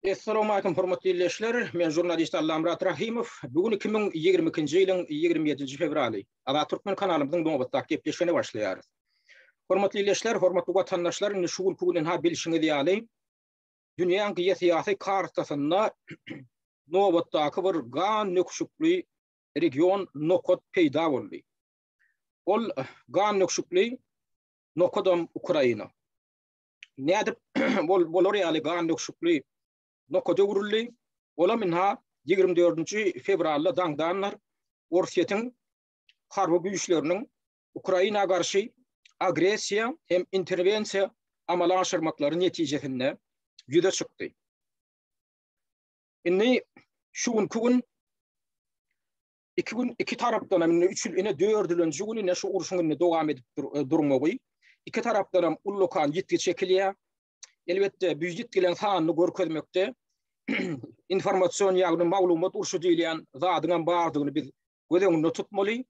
Assalamu alaikum hormatly dinleyijiler. Men jurnalist Allamrat Rahimov. Bugün 2022-nji ýylyň 27-nji fevraly. Ada Türkmen kanalymyzyň nowbatdaky gepleşmegine başlaýarys. Hormatly dinleyijiler, hormatly watandaşlar, indi şu gün ha bilişiňiz ýaly. Dünýäň gyýaty kartasynda nowbatdaky bir gan nökşükli region nokot peýda boldy. Ol gan nökşükli nokodam Ukraina. Nädip bolar ýaly gan nökşükli Nokoda urully, ola minha 24-nji fevralda daňdanlar Orsiýetin harby güýçleriniň Ukraina garşy agresiýa hem interwensiýa amala aşyrmaklary netijesinde ýüze çykdy. Indi şu gün iki tarapdan hem 3 ýyl ine 4 ýyl gün ine şu uruşuň dowam edip durmagy. İki tarapdan hem ullukan ýitgi çekilýär. Elbette büyüdük gelen sağını görkezmekte informasyon ýagny maglumat urşu diýilýän zadyň bardygny biz gözeňde tutmaly.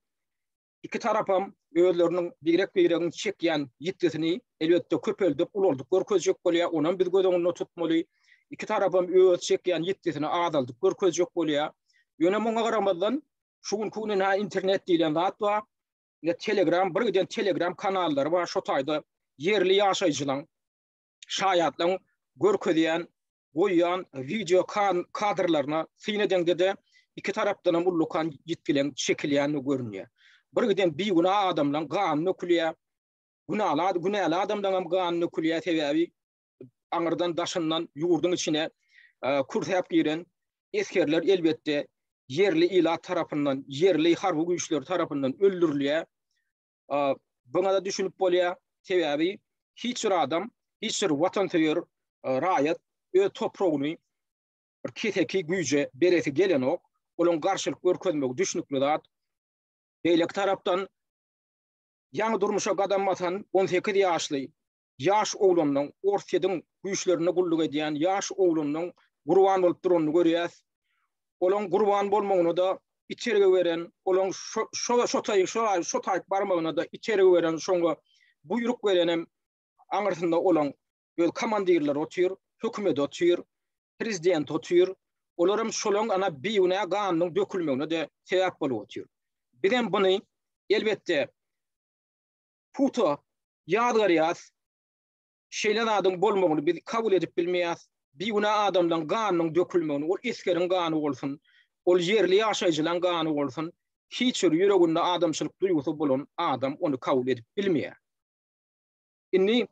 İki tarapam öýleriniň birek-biregini çekýän ýitgesini elbette köpeldip ulardyk görkezjek bolýar, onuň biz gözeňde tutmaly. İki tarapam öýe çekýän ýitgesini azaldyk görkezjek bolýar. Ýöne muňa garamadan şu gün internet diýilen zat bar, Telegram, birden Telegram kanallary bar, şo taýda yerli ýaşaýjylaryň şaýatlaryň görkezýän goýýan video kadrlaryna synedende de iki tarapdan hem ullukan ýitgilen çekilýän görünýär. Birden bir günä adamlaryň gan nökülýär. Günaly adamdan hem gan nökülýär sebäbi aňyrdan daşyndan ýurduň içine kurtäp giren eskerler elbette yerli ila tarapyndan, yerli harby güýçler tarapyndan öldürilýär. Buňa da düşünip bolýar sebäbi hiç bir adam, hiç bir watansewer raýat ö topragyny bir keteki güýje beresi gelen ok, olaň garşylyk görkezmek düşünükli zat. Beýlek tarapdan ýaňy durmuşa gadamatan 18 ýaşly ýaş oglanyň Orsiýetin güýçlerini gulluk edýän ýaş oglanyň gurban bolup duranyny görýäs. Olaň gurban bolmagyny da içerige beren, olaň şo taýyp barmagyny da içerige beren, şoňa buyruk berenem aňyrsynda olaň öz komandirler otýar, hökümet otýar, prezident otýar. Olaram şolaň ana biýüne ganyň dökülmegine de sebäp bolup otýar. Bilen buny elbette puto ýadgaryýas, şeýle adam bolmagyny biz kabul edip bilmeýäs. Biýüne adamdan ganyň dökülmegini, ol eskeriň gany bolsun, ol yerli ýaşaýjylaryň gany bolsun, hiç bir ýüreginde adamçylyk duýgusy bolan adam onu kabul edip bilmeýär. Indi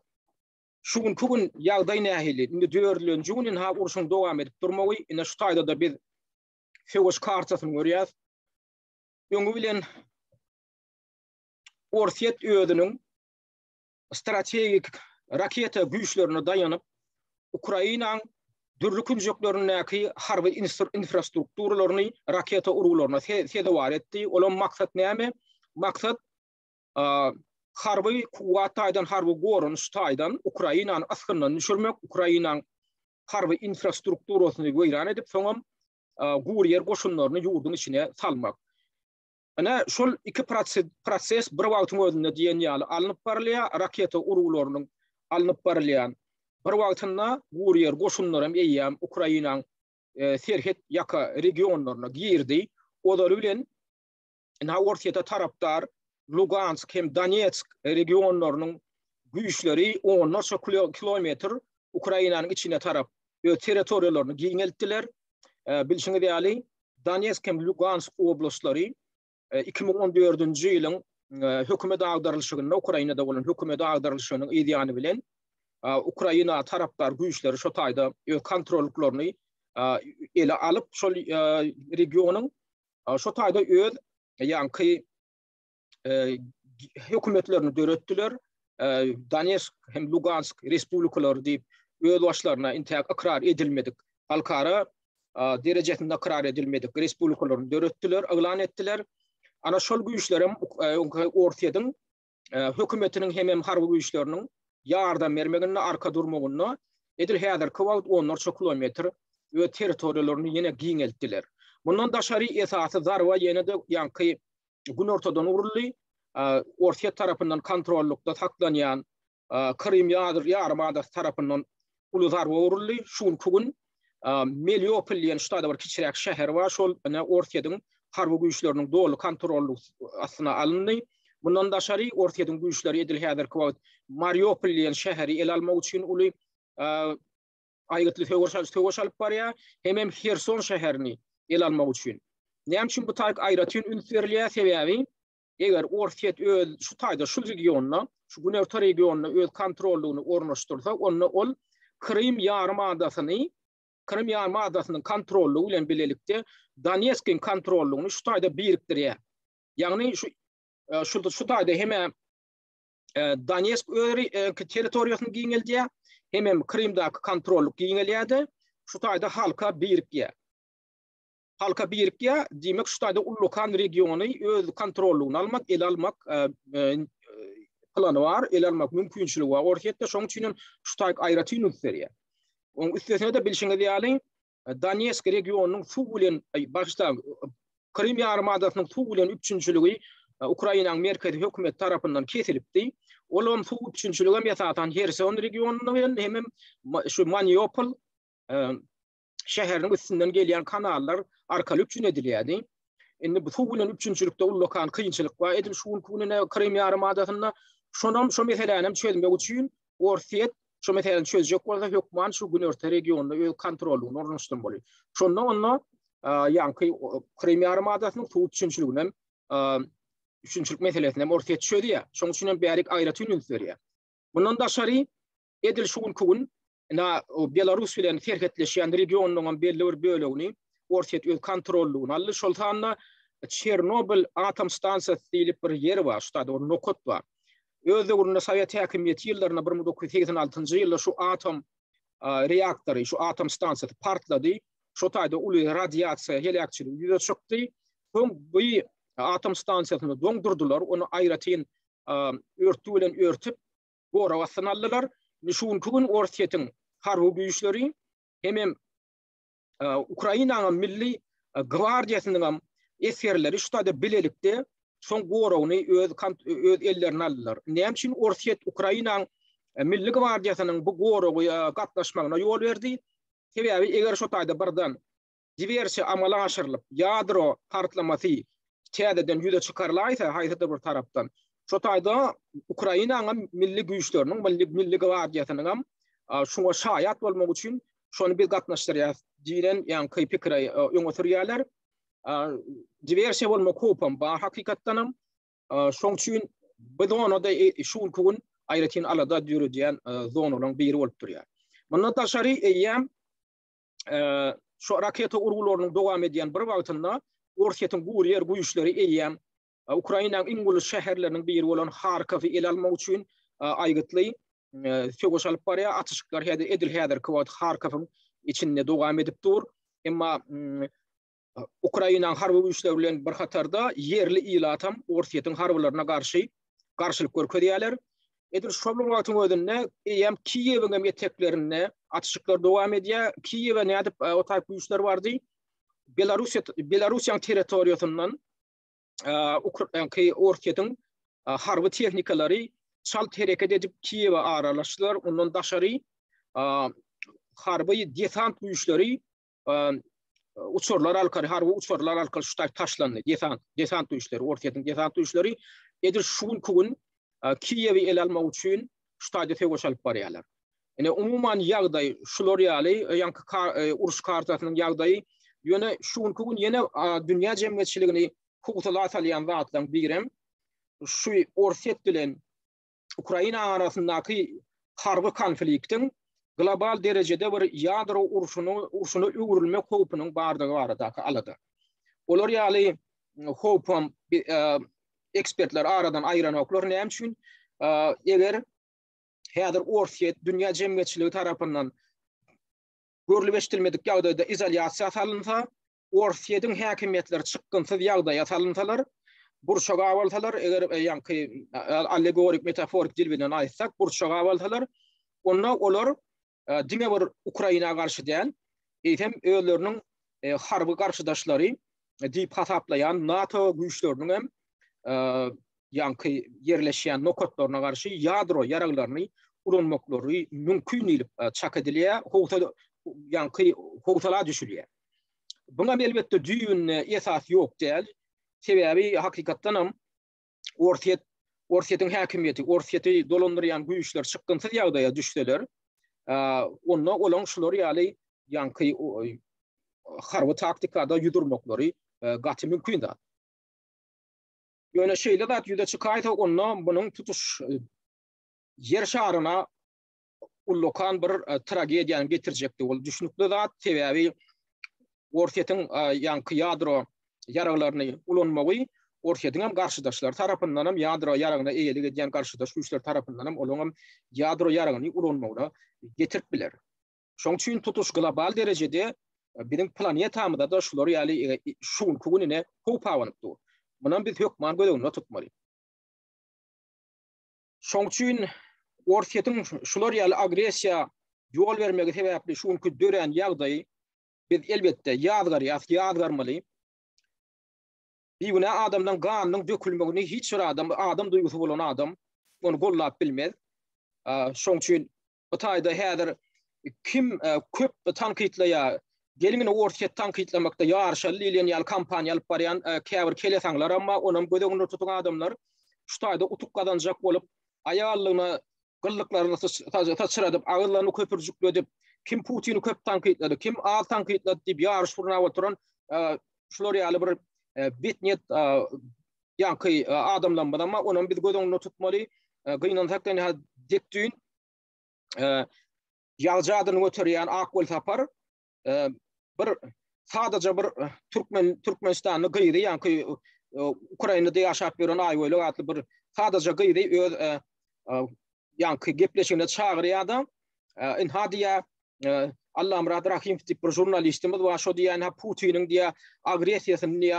şu gün ýagdaý nähili, indi 4-nji günün ha uruşyň dowam edip durmagy, indi şu taýda da biz fegoş kartasyny görýäs. Ýöňe bilen Orsiýet öýüniň strategik raketa güýçlerine daýanyp Ukrainaň dürli künjeklerindäki harby infrastrukturalyny raketa uruglaryna sedewar etdi. Olaň maksat näme? Maksat harby kuwataýdan, harby gorunuştaýdan Ukrainany askyndan düşürmek, Ukrainaň harby infrastrukturasyny goýran edip, soňam guryer goşunlaryny ýurduň içine salmak. Ana şol iki proses bir wagtyň özünde diýen ýaly alınıp barylýar, raketa uruglarynyň alınıp barylýan bir wagtynda guryer goşunlarym eýýäm Ukrainaň serhet ýaka regionlaryna girdi. Olar bilen Orsiýete tarapdar Lugansk hem Donetsk regionlarynyň güýçleri 10 kilometr Ukrainanyň içine tarap territoriýalaryny giňeltdiler. Bilşiňiz ýaly Donetsk hem Lugansk oblastları 2014-nji ýylyň hökümet agdarylşygyna, Ukrainada bolan hökümet agdarylşygynyň ýa-ni bilen Ukraina tarapdar güýçleri şo taýda kontrollaryny ele alyp şol regionyň şo taýda öz ýanky hökümetlerini döretdiler. Donetsk hem Lugansk respublikalary diýip öz başlaryna intäk ikrar edilmedik. Halkara derejesinde ikrar edilmedik. Respublikalaryny döretdiler, elan etdiler. Ana şol güýçlerim Orsiýetin hökümetiniň hem harby güýçleriniň ýardam bermegine, arka durmagyna edil häzirki wagt 10 kilometr territoriýalaryny ýene giňeltdiler. Bundan daşary esasy zarwa ýene de ýanky gün ortadan urully, Orsiýet tarapyndan kontrollukda saklanýan Krim ýarymada tarapyndan ulu zarwa urully. Şu gün Mariupol diýen ştada bir kiçirek şäher bar. Şol Ortaýadyň harby güýçleriniň dolu kontrolly astyna alındy. Bundan daşary Ortaýadyň güýçleri edil häzirki wagt Mariupol diýen şäheri el almak üçin uly aýgytly töweş alyp barýar. Hem Kherson şäherini el almak üçin. Näme üçin bu taýyk aýratyn ünsürliýä sebäbi? Eger Ortaýat öz şu taýda şu regionna, şu Güneydow regionuna öz kontrollugyny ornaşdyrsa, ol Krym Yarymadasynyň kontrollugy bilen bilelikde Donetskiň kontrollugyny şu taýda birikdirýär. Ýagny şu taýda hem Donetsk territoriýasyny giňelýär, hem Krymdaky kontrolluk giňelýärdi. Şu taýda halka birikýär. Demek şu taýda Ulukan regiony öz kontrollugyny almak, el almak plany bar, el almak mümkinçiligi bar. Ortaýatda şoň üçin şu taýyk aýratyn ünsürýär. Onuň üstesine de bilşiňiz ýaly Donetsk regionunyň suw bilen başda Krym Yarymadasynyň suw bilen üçinçiligi Ukrainanyň merkezi hökümet tarapyndan kesilipdi. Olan suw üçinçiligi hem ýasatan Kherson regionuny hem şu Mariupol şäheriniň üstünden gelýän kanallar arkaly üçin edilýärdi. Indi bu suw bilen üçinçilikde ullakan kynçylyk bar. Edil şuň kununa Krym Yarymadasyna şo meseleni çözmek üçin Ortaýat şu meseleni çözjek bolsa hökümet şu Güneydow regionuny öz kontrollugyny ornaşdyrmaly bolýar. Şonda onda ýanky Krym Yarymadasynyň suw üçinçiligine üçinçilik meselesine Ortaýat çözýär. Şoň üçin bärik aýratyn ünsürýär. Bundan daşary edil şuň kun Belarus bilen serhetleşýän regionunyň belli bir bölegini Ortaýat öz kontrollugyny aldy. Şol sanda Çernobil atom stansiýasy diýilip bir ýer bar, ştada bir nokot bar. Özleginde Sovet häkimiýeti ýyllarynda 1986-njy ýylda şu atom reaktory, şu atom stansiýasy partlady. Şu taýda uly radiasiýa helakçylygy ýüze çykdy. Bu atom stansiýasyny doňdurdular, onu aýratyn örtü bilen örtüp gora wasyna aldylar. Şuň gün Ortaýatyň harby güýçleri hem Ukrainanyň milli gwardiýasynyň eserleri şu taýda bilelikde soň gorawyny öz ellerine aldylar. Näme üçin Ortaýat Ukrainanyň milli gwardiýasynyň bu gorawy gatnaşmagyna ýol berdi? Sebäbi eger şu taýda birden diversiýa amala aşyrylyp, ýadro partlamasy täzeden ýüze çykarlaýsa, haýsy bir tarapdan şu taýda Ukrainanyň milli güýçleriniň, milli gwardiýasynyň şoňa şaýat bolmak üçin şonu bir gatnaşdyrýar diýen ýa-ni pikir öňe sürýärler. Diversiýa bolmak hopam bar hakykatdanam. Şoň üçin bu zonada şuň kun aýratyn alada ýürüdýän zonalaryň biri bolup durýar. Mundan taşary eýem şu raketa urgularynyň dowam edýän bir wagtynda Ortaýatyň gurýer güýçleri eýem Ukrainanyň iň uly şäherleriniň biri bolan Harkowy el almak üçin aýgytly töweş alyp barýar. Atışyklar edil häzirki wagt Harkowyň içinde dowam edip dur. Emma Ukrainanyň harby güýçleri bilen bir hatarda yerli ilatam Ortaýatyň harbylaryna garşylyk görkezýärler. Edil şol wagtyň özünde eýem Kiýewiň eteklerine atışyklar dowam edýär. Kiýewe nädip o taýp güýçler bardy. Belarusiýanyň territoriýasyndan Ortaýatyň harby tehnikalary çalt hereket edip Kiýewe aralaşdylar. Ondan daşary harby desant güýçleri uçurlar alkary, harby uçurlar alkary şu taýp taşlandy. Desant güýçleri, Ortaýatyň desant güýçleri edil şuň gün Kiýewi el almak üçin şu taýda töweş alyp barýarlar. Ene umuman ýagdaý şular ýaly, ýa-ni uruş kartasynyň ýagdaýy ýöne şuň gün ýene dünýä jemgyýetçiligini hukukla atalyan zatlaryň birem şu Ortaýat bilen Ukraina arasyndaky harby konfliktiň global derejede bir ýadro urşuny öwrülmek howpunyň bardygy baradaky alady. Olar ýaly howpam ekspertler aradan aýranoklar näme üçin eger häzir Ortaýat dünýä jemgyýetçiligi tarapyndan görülmedik ýagdaýda izolasiýa salynsa, Ortaýatyň häkimetleri çykgynsyz ýagdaýa salynsalar, burşaga bolsalar, eger ýa-ni allegorik metaforik dil bilen aýtsak, burşaga bolsalar, onda olar diňe bir Ukraina garşy diýen, hem özleriniň harby garşydaşlary diýip hasaplayan NATO güýçleriniň hem ýa-ni ýerleşýän nokotlaryna garşy ýadro ýaraglaryny ulanmaklary mümkin edilip çak edilýär. Ýa-ni kowtala düşülýär. Buna elbetde düýün esas ýok däl. Sebebi hakykatdanam Orsiýetin häkimiýeti, Orsiýeti dolandyrýan güýçler çykgynsyz ýagdaýa düşseler, onda olan şular ýaly ýanky harby taktikada ýudurmaklary gaty mümkin da. Ýöne şeýle zat ýüze çykaýsa onda bunyň tutuş yer şaryna ullokan bir tragediýany getirjekdi. Ol düşünükli zat sebebi Orsiýetin ýanky ýadro yaraglaryny ulanmagy Orsiýetin hem garşydaşlar tarapyndan hem ýadro yaragyna eýelik edýän garşydaş güýçler tarapyndan hem olaň ýadro yaragyny ulanmagyna getirip biler. Şoň üçin tutuş global derejede bizim planetamyzda da şular ýaly şuň kugünine howpawanypdy. Mundan biz hökman gödegini tutmaly. Şoň üçin Orsiýetin şular ýaly agresiýa ýol bermegi sebäpli şuňky dören ýagdaýy biz elbetde ýadgarmaly. Biwine adamdan ganyň dökülmegini hiç bir adam duýgusy bolan adam onu gollap bilmez. Şoň üçin bu taýda häzir kim köp tankytlaýa gelmini Orsiýet tankytlamakda ýarşaly ýaly kampaniýa alyp barýan käbir kelesaňlar amma onuň gödegini tutan adamlar şu taýda utuk kazanjak bolup aýallygyna gyllyklaryny taşyradyp agyrlaryny köpürjükledip kim Putini köp tankytlady, kim az tankytlady diýip ýarşy furna oturan şular ýaly bir bitnet ýanky adamlar amma onuň biz gödegini tutmaly. Gynançakdan dekdüň ýaljadyny götürýän akwel tapar bir sadece bir Türkmenistanyny gyýry ýanky Ukrainada ýaşap ýören aýwely atly bir sadece gyýry öz ýanky gepleşigine çagyrýar. Hadiýa Allah Murad Rahim diýip bir jurnalistimiz var şo diýen Putiniň diýe agresiýasyny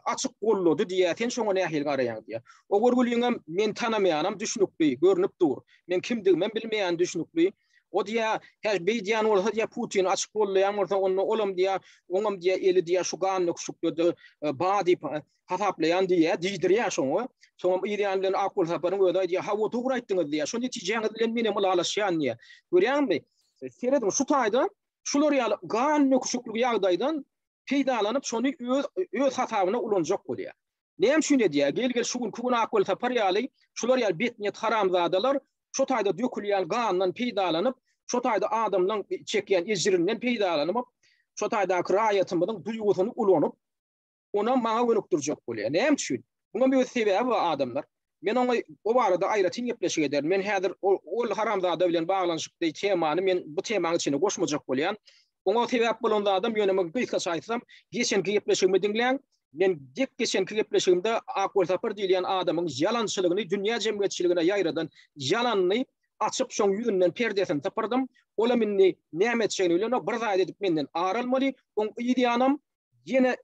açyk gollady diýe sen şoňa nähil garaýan diýe. O görgülýüňem men tanamaýanam düşnükli görnüp dur. Men kimdigimi bilmeýän düşnükli. O diýe her beýdiýan bolsa diýe Putin açyk gollaýan bolsa onu olam diýe, oňam diýe eli diýe şu ganyny kuşukdy, ba diýip hasaplayan diýe diýdirýär şoňa. Soňam ýa-da bilen akul saparyň öýde diýe ha o togry aýtdyňyz diýe. Şonu tiýýäňiz bilen meni mulalaşýan diýe. Görýärmi? Seredin şu taýda şular ýaly ganyny kuşuklyk ýagdaýdan peýdalanyp şonu öz hasabyna ulanjak bolýar. Näme şunu diýe? Gelgel şugun kugun akul sapar ýaly şular ýaly betniyet haramzadalar şu taýda dökülýän gandan peýdalanyp şu taýda adamlaryň çekýän ejirinden peýdalanyp şu taýda raýatymyň duýgusyny ulanyp ona maňa gönükdirjek bolýar. Näme üçin? Buna bir sebäbi bar adamlar. Men oňa o barada aýratyn gepleşik ederim. Men häzir ol haramzada bilen baglanşykdy temany men bu temanyň içine goşmajak bolýan. Oňa sebäp bolan adam ýöneme gyýka saýsam, geçenki gepleşigimi diňleň. Men geçenki gepleşigimde akwel sapar diýilýän adamyň ýalançylygyny dünýä jemgyýetçiligine ýaýradan ýalanyny açyp şoň ýüzünden perdesini tapardym. Ola meni näme etjegini bilen bir zat edip menden aralmaly. Oň ýa-da ýene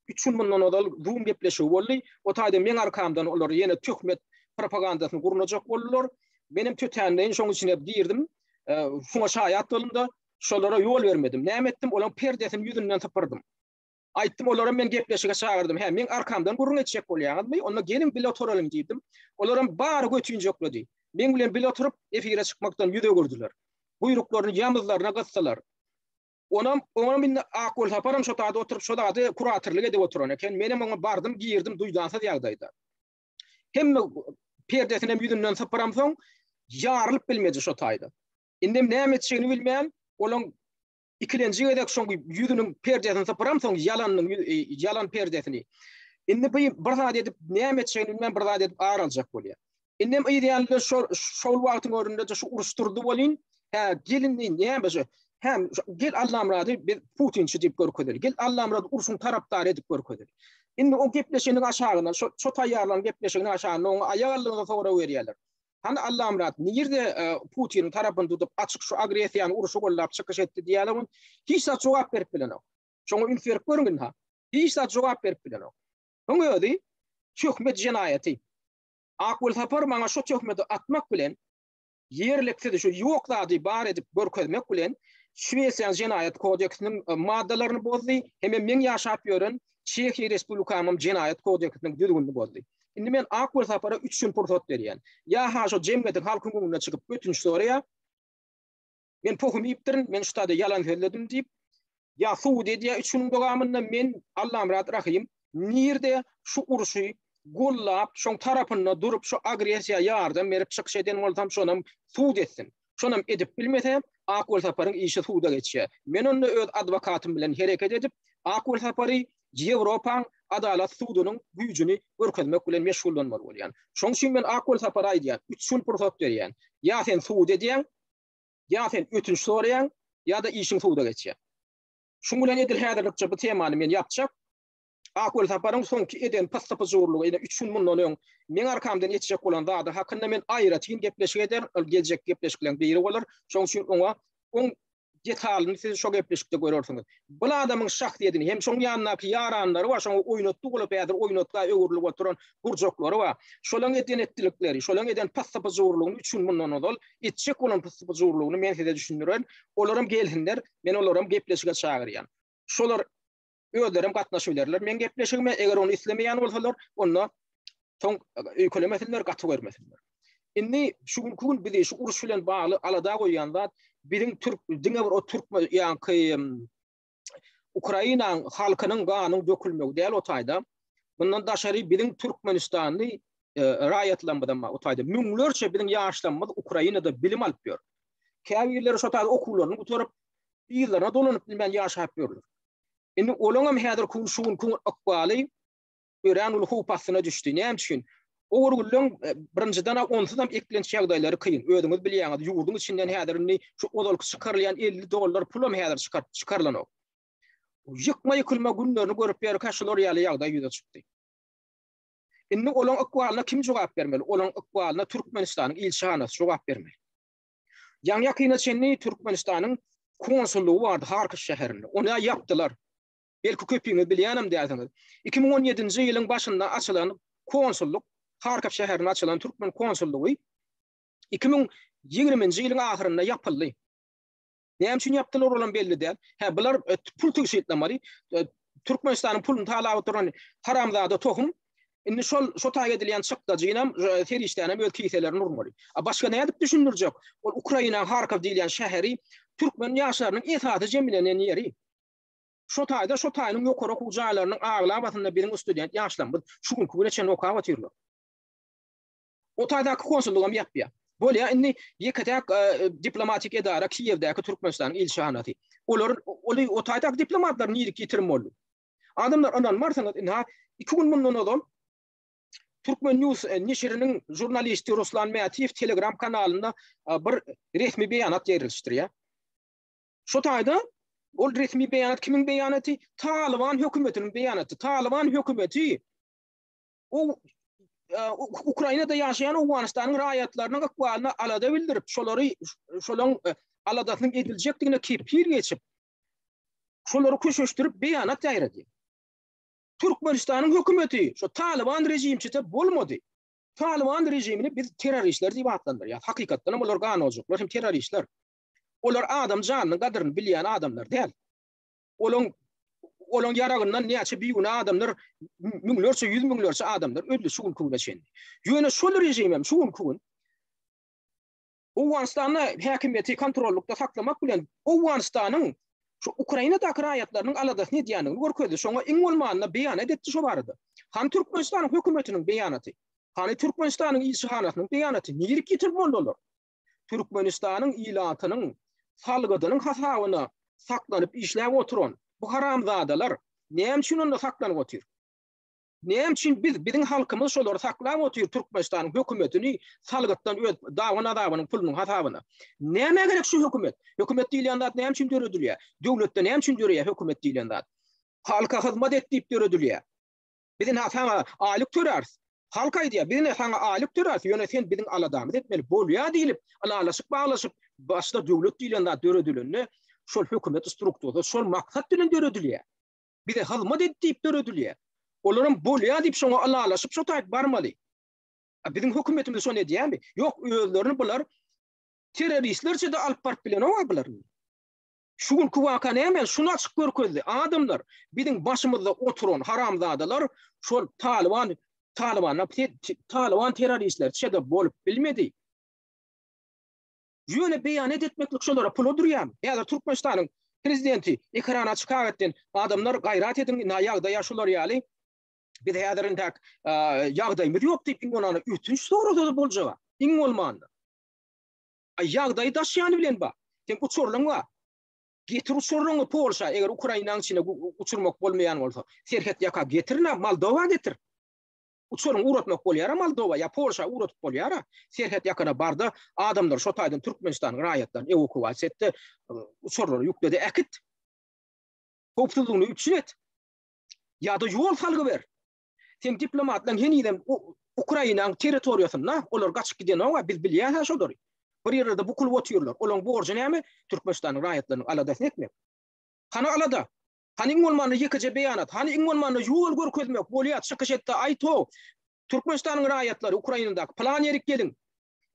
3 gün bundan odal Zoom gepleşigi boldy. O taýda men arkamdan olar ýene töhmet propagandasyny gurnajak boldylar. Benim tötänleýin şoň içine girdim. Şoňa şaýat bolunda şolara ýol bermedim. Näme etdim? Olaň perdesini ýüzünden tapardym. Aýtdym olara men gepleşige çagyrdym. Hem men arkamdan gurrun etjek bolýarmy? Onda gelin bile oturalyň diýdim. Olaryň bary götünjekledi. Men bilen bile oturup efire çykmakdan ýüze gördüler. Buyruklaryny ýamyzlaryna gatsalar. Onam men akul saparam şo taýda oturup şo taýda kuratorlyk edip oturan eken. Menem oňa bardym, girdim duýdansa ýagdaýda. Hemme perdesine ýüzünden saparam soň ýarylyp bilmedi şo taýda. Indi näme etjegini bilmeýän, olaň ikilenji edek şoň ýüzüniň perdesini saparam soň ýalan perdesini. Indi bir zat edip näme etjegini bilmeýän bir zat edip araljak bolýar. Indi idealde şol wagtyň öründe şu uruşturdy bolýan. Gelin näme şu hem gel Allah muradı Putin şidip görkedir. Gel Allah muradı urşun taraptar edip görkedir. Indi o gepleşiginiň aşagyna şo taýýarlan gepleşiginiň aşagyna oňa aýagallygyna sowra berýärler. Hani Allah muradı nirde Putin tarapyn tutup açyk şu agresiýany uruşy gollap çykyş etdi diýäler. Hiç zat jogap berip bilen. Şoňa ünferip görüngin ha. Hiç zat jogap berip bilen. Oňa öýdi hökmet jenaýaty. Akwel sapar maňa şo hökmeti atmak bilen yerlikde şu ýoklady bar edip görkezmek bilen Şweýsiýa jenaýat kodeksiniň maddalaryny bozdy, hem men ýaşap ýören Çekiýa Respublikamyň jenaýat kodeksiniň düzgünlüğini bozdy. Indi men akwel sapara 3 gün pursat berýän. Ya ha şo jemgyýetiň halkyň gönüne çykyp götünç soraýa. Men pohum ýipdirin, men şu taýda ýalan söyledim diýip Ya Suudiýe üçüň dogamynda men Allah'ım rahat rahim nirde şu urşy gollap şoň tarapynda durup şu agresiýa ýardam berip çykyş eden bolsam şonam suud etsin. Şonam edip bilmesem Akol Saparyň işi suuda geçýär. Men onu öz adwokatym bilen hereket edip Akol Sapary Ýewropaň adalet suudunyň güýjüni görkezmek bilen meşgullanmaly bolýan. Şoň üçin men Akol Sapary'a aýdýan 3 ýyl pursat berýän. Ya sen suud edýän, ya sen ötünç soraýan, ya da işiň suuda geçýär. Şoň bilen edil häzirlikçe bu temany men ýapjak. Akol Saparyň soňky eden passapy zorlugy ene 3 ýyl mundan men arkamdan ýetjek bolan zady hakynda men aýratyn gepleşik eder, geljek gepleşikleň biri bolar. Şoň üçin oňa on detalyny siz şo gepleşikde görersiňiz. Bu adamyň şahsiýetini hem şoň ýanynaky ýaranlary we şoň oýnatdy bolup ýadyr oýnatga öwürlük oturan burjaklary we şolaň eden etdilikleri, şolaň eden passapy zorlugyny 3 ýyl mundan odal etjek bolan passapy zorlugyny men size düşünýärem. Olaram gelsinler, men olaram gepleşige çagyrýan. Şolar öýlerim gatnaşyp bilerler. Men gepleşigime eger onu islemeýän bolsalar, onda soň öýkelemesinler, gaty bermesinler. Inni şu gün bizi şu uruş bilen bagly alada goýan zat biziň Türk diňe bir o Türk ýa-ni Ukraina halkynyň ganyň dökülmegi däl o taýda. Bundan daşary biziň Türkmenistany raýatlanmadan o taýda müňlerçe biziň ýaşlanmaz Ukrainada bilim alyp ber. Käbirler şo taýda okullaryny guturup ýyllarna dolanyp bilmän ýaşap berler. Inni olaňam häzir şuň gün akbaly ören ul hupasyna düşdi. Näme üçin? O gurulun birinciden onsuzam eklenç ýagdaýlary kıyın. Ödüňiz bilýäňiz, ýurduň içinden häzirini şu odalky çykarylýan $50 pulum häzir çykarlanok. Ýykma ýykylma günlerini görüp ber kaşlar ýaly ýagdaý ýüze çykdy. Inni olaň akwalyna kim jogap bermeli? Olaň akwalyna Türkmenistanyň ilçehanasy jogap bermeli. Ýa-ni ýakyna çenni Türkmenistanyň konsullugy bardy Harkiv şäherinde. Onu ýapdylar. Belki köpüňiz bilýänem diýersiňiz. 2017-nji ýylyň başynda açylan konsulluk Harkiv şäherine açylan Türkmen konsullugy 2020-nji ýylyň ahyrynda ýapyldy. Näme üçin ýapdylar olan belli däl. Bular pul tökşetlemeli. Türkmenistanyň puluny talap oturan haramzada tohum. Indi şol taýga edilýän çykdajynam serişdänem öz kiselerini urmaly. Başga näme dip düşündirjek? Ol Ukraina Harkiv diýilen şäheri Türkmen ýaşlarynyň esaty jemlenen ýeri. Şo taýda şo taýnyň ýokary okuw jaýlarynyň aglabatynda biriň student ýaşlanmaz. Şu gün kureçen okap atyrlar. O taýda konsullugam ýapýar. Bolýa indi ýeketäk diplomatik edara Kiýewdäki Türkmenistanyň ilçehanasy. Olar o taýda diplomatlar niýlik ýetirmeli. Adamlar ondan marsaňyz indi 2 gün mundan odam Türkmen News neşiriniň jurnalisti Ruslan Mätiýew Telegram kanalynda bir resmi beýanat ýerilişdirýär. Şo taýda ol resmi beýanat kimiň beýanaty? Taliban hökümetiniň beýanaty. Taliban hökümeti o Ukrainada ýaşaýan Awganistanyň raýatlarynyň akwalyna alada bildirip, şolaň aladasynyň ediljekdigine kepir geçip, şolary köşeşdirip beýanat ýaýrady. Türkmenistanyň hökümeti şu Taliban rejimçide bolmady. Taliban rejimini biz teröristler diýip atlandyrýar. Hakykatdan olar ganojuklar hem teröristler. Olar adam janynyň gadryny bilýän adamlar däl. Olaň ýaragyndan näçe biýgün adamlar, müňlerçe, 100 müňlerçe adamlar öldü şu gün çendi. Ýöne şol rejimem şu gün Awganistanyň häkimeti kontrollukda saklamak bilen Awganistanyň şu Ukrainadaky raýatlarynyň aladasyny diýanyny görkezdi. Şoňa iň bolmanyna beýan etdi şo bardy. Han Türkmenistanyň hökümetiniň beýanaty, han Türkmenistanyň ilçehanasynyň beýanaty niýlik ýetirmeliler. Türkmenistanyň ilatynyň salgydynyň hasabyna saklanyp işläp oturan bu haramzadalar näme üçin onda saklanyp otur? Näme üçin biziň halkymyz şolary saklap otur Türkmenistanyň hökümetini salgytdan öz dawanyň pulunyň hasabyna? Näme gerek şu hökümet? Hökümet diýilen zat näme üçin döredilýär? Döwletde näme üçin döredilýär hökümet diýilen zat? Halka hyzmat etdiýip döredilýär. Biziň hasaby aýlyk törärsiz. Halka diýär, biziň hasaby aýlyk törärsiz. Ýöne sen biziň aladamy etmeli. Bolýar diýilip, alalaşyp baglaşyp başda döwlet diýilen zat döredilende şol hökümet strukturada şol maksat bilen döredilýär. Bize hyzmat etdiýip döredilýär. Olaryň bolýar diýip şoňa alalaşyp şo taýt barmaly. Biziň hökümetimiz şonu diýärmi? Ýok, özlerini bular teröristlerçe de alyp barp bilen oňa. Şu gün kuwaka näme? Şunu açyk görkezdi. Adamlar biziň başymyzda oturan haramzadalar şol Taliban teröristlerçe de bolup bilmedi. Ýöne beýan etmeklik şolara pul ödürýär. Ýa-da Türkmenistanyň Prezidenti ekrana çıkartın adamlar gayret edin ayağda yaşlılar yani bir de yadırın tak yağdayımız yok deyip ingonanı ütünç soruda bolcağa in olmandı. Yağdayı daşıyanı bilen ba. Sen uçurlan va. Getir uçurlan Polşa eğer Ukrayna'nın içine uçurmak bolmayan olsa serhet yaka getirna Moldova getir. Uçurun uğratmak bolyara Moldova ya Polşa uğratıp bolyara serhet yakana barda adamlar şotaydın Türkmenistan'ın rayetlerini evakuat etti. Uçurları yükledi ekit. Hopsuzluğunu üçünet. Ya da yol salgı ver. Sen diplomatlan heniden Ukrayna'nın teritoriyasına olar kaçıp giden ama biz bilýär şodur. Bir yerde bukul otuyorlar. Olan borcu näme? Türkmenistan'ın rayetlerini aladasın etmek. Hana alada. Hani ingolmanı yıkıcı beyanat. Hani ingolmanı yol görkezmek. Boliyat çıkış etti. Ayto. Türkmenistan'ın rayetleri Ukrayna'daki plan yerik gelin.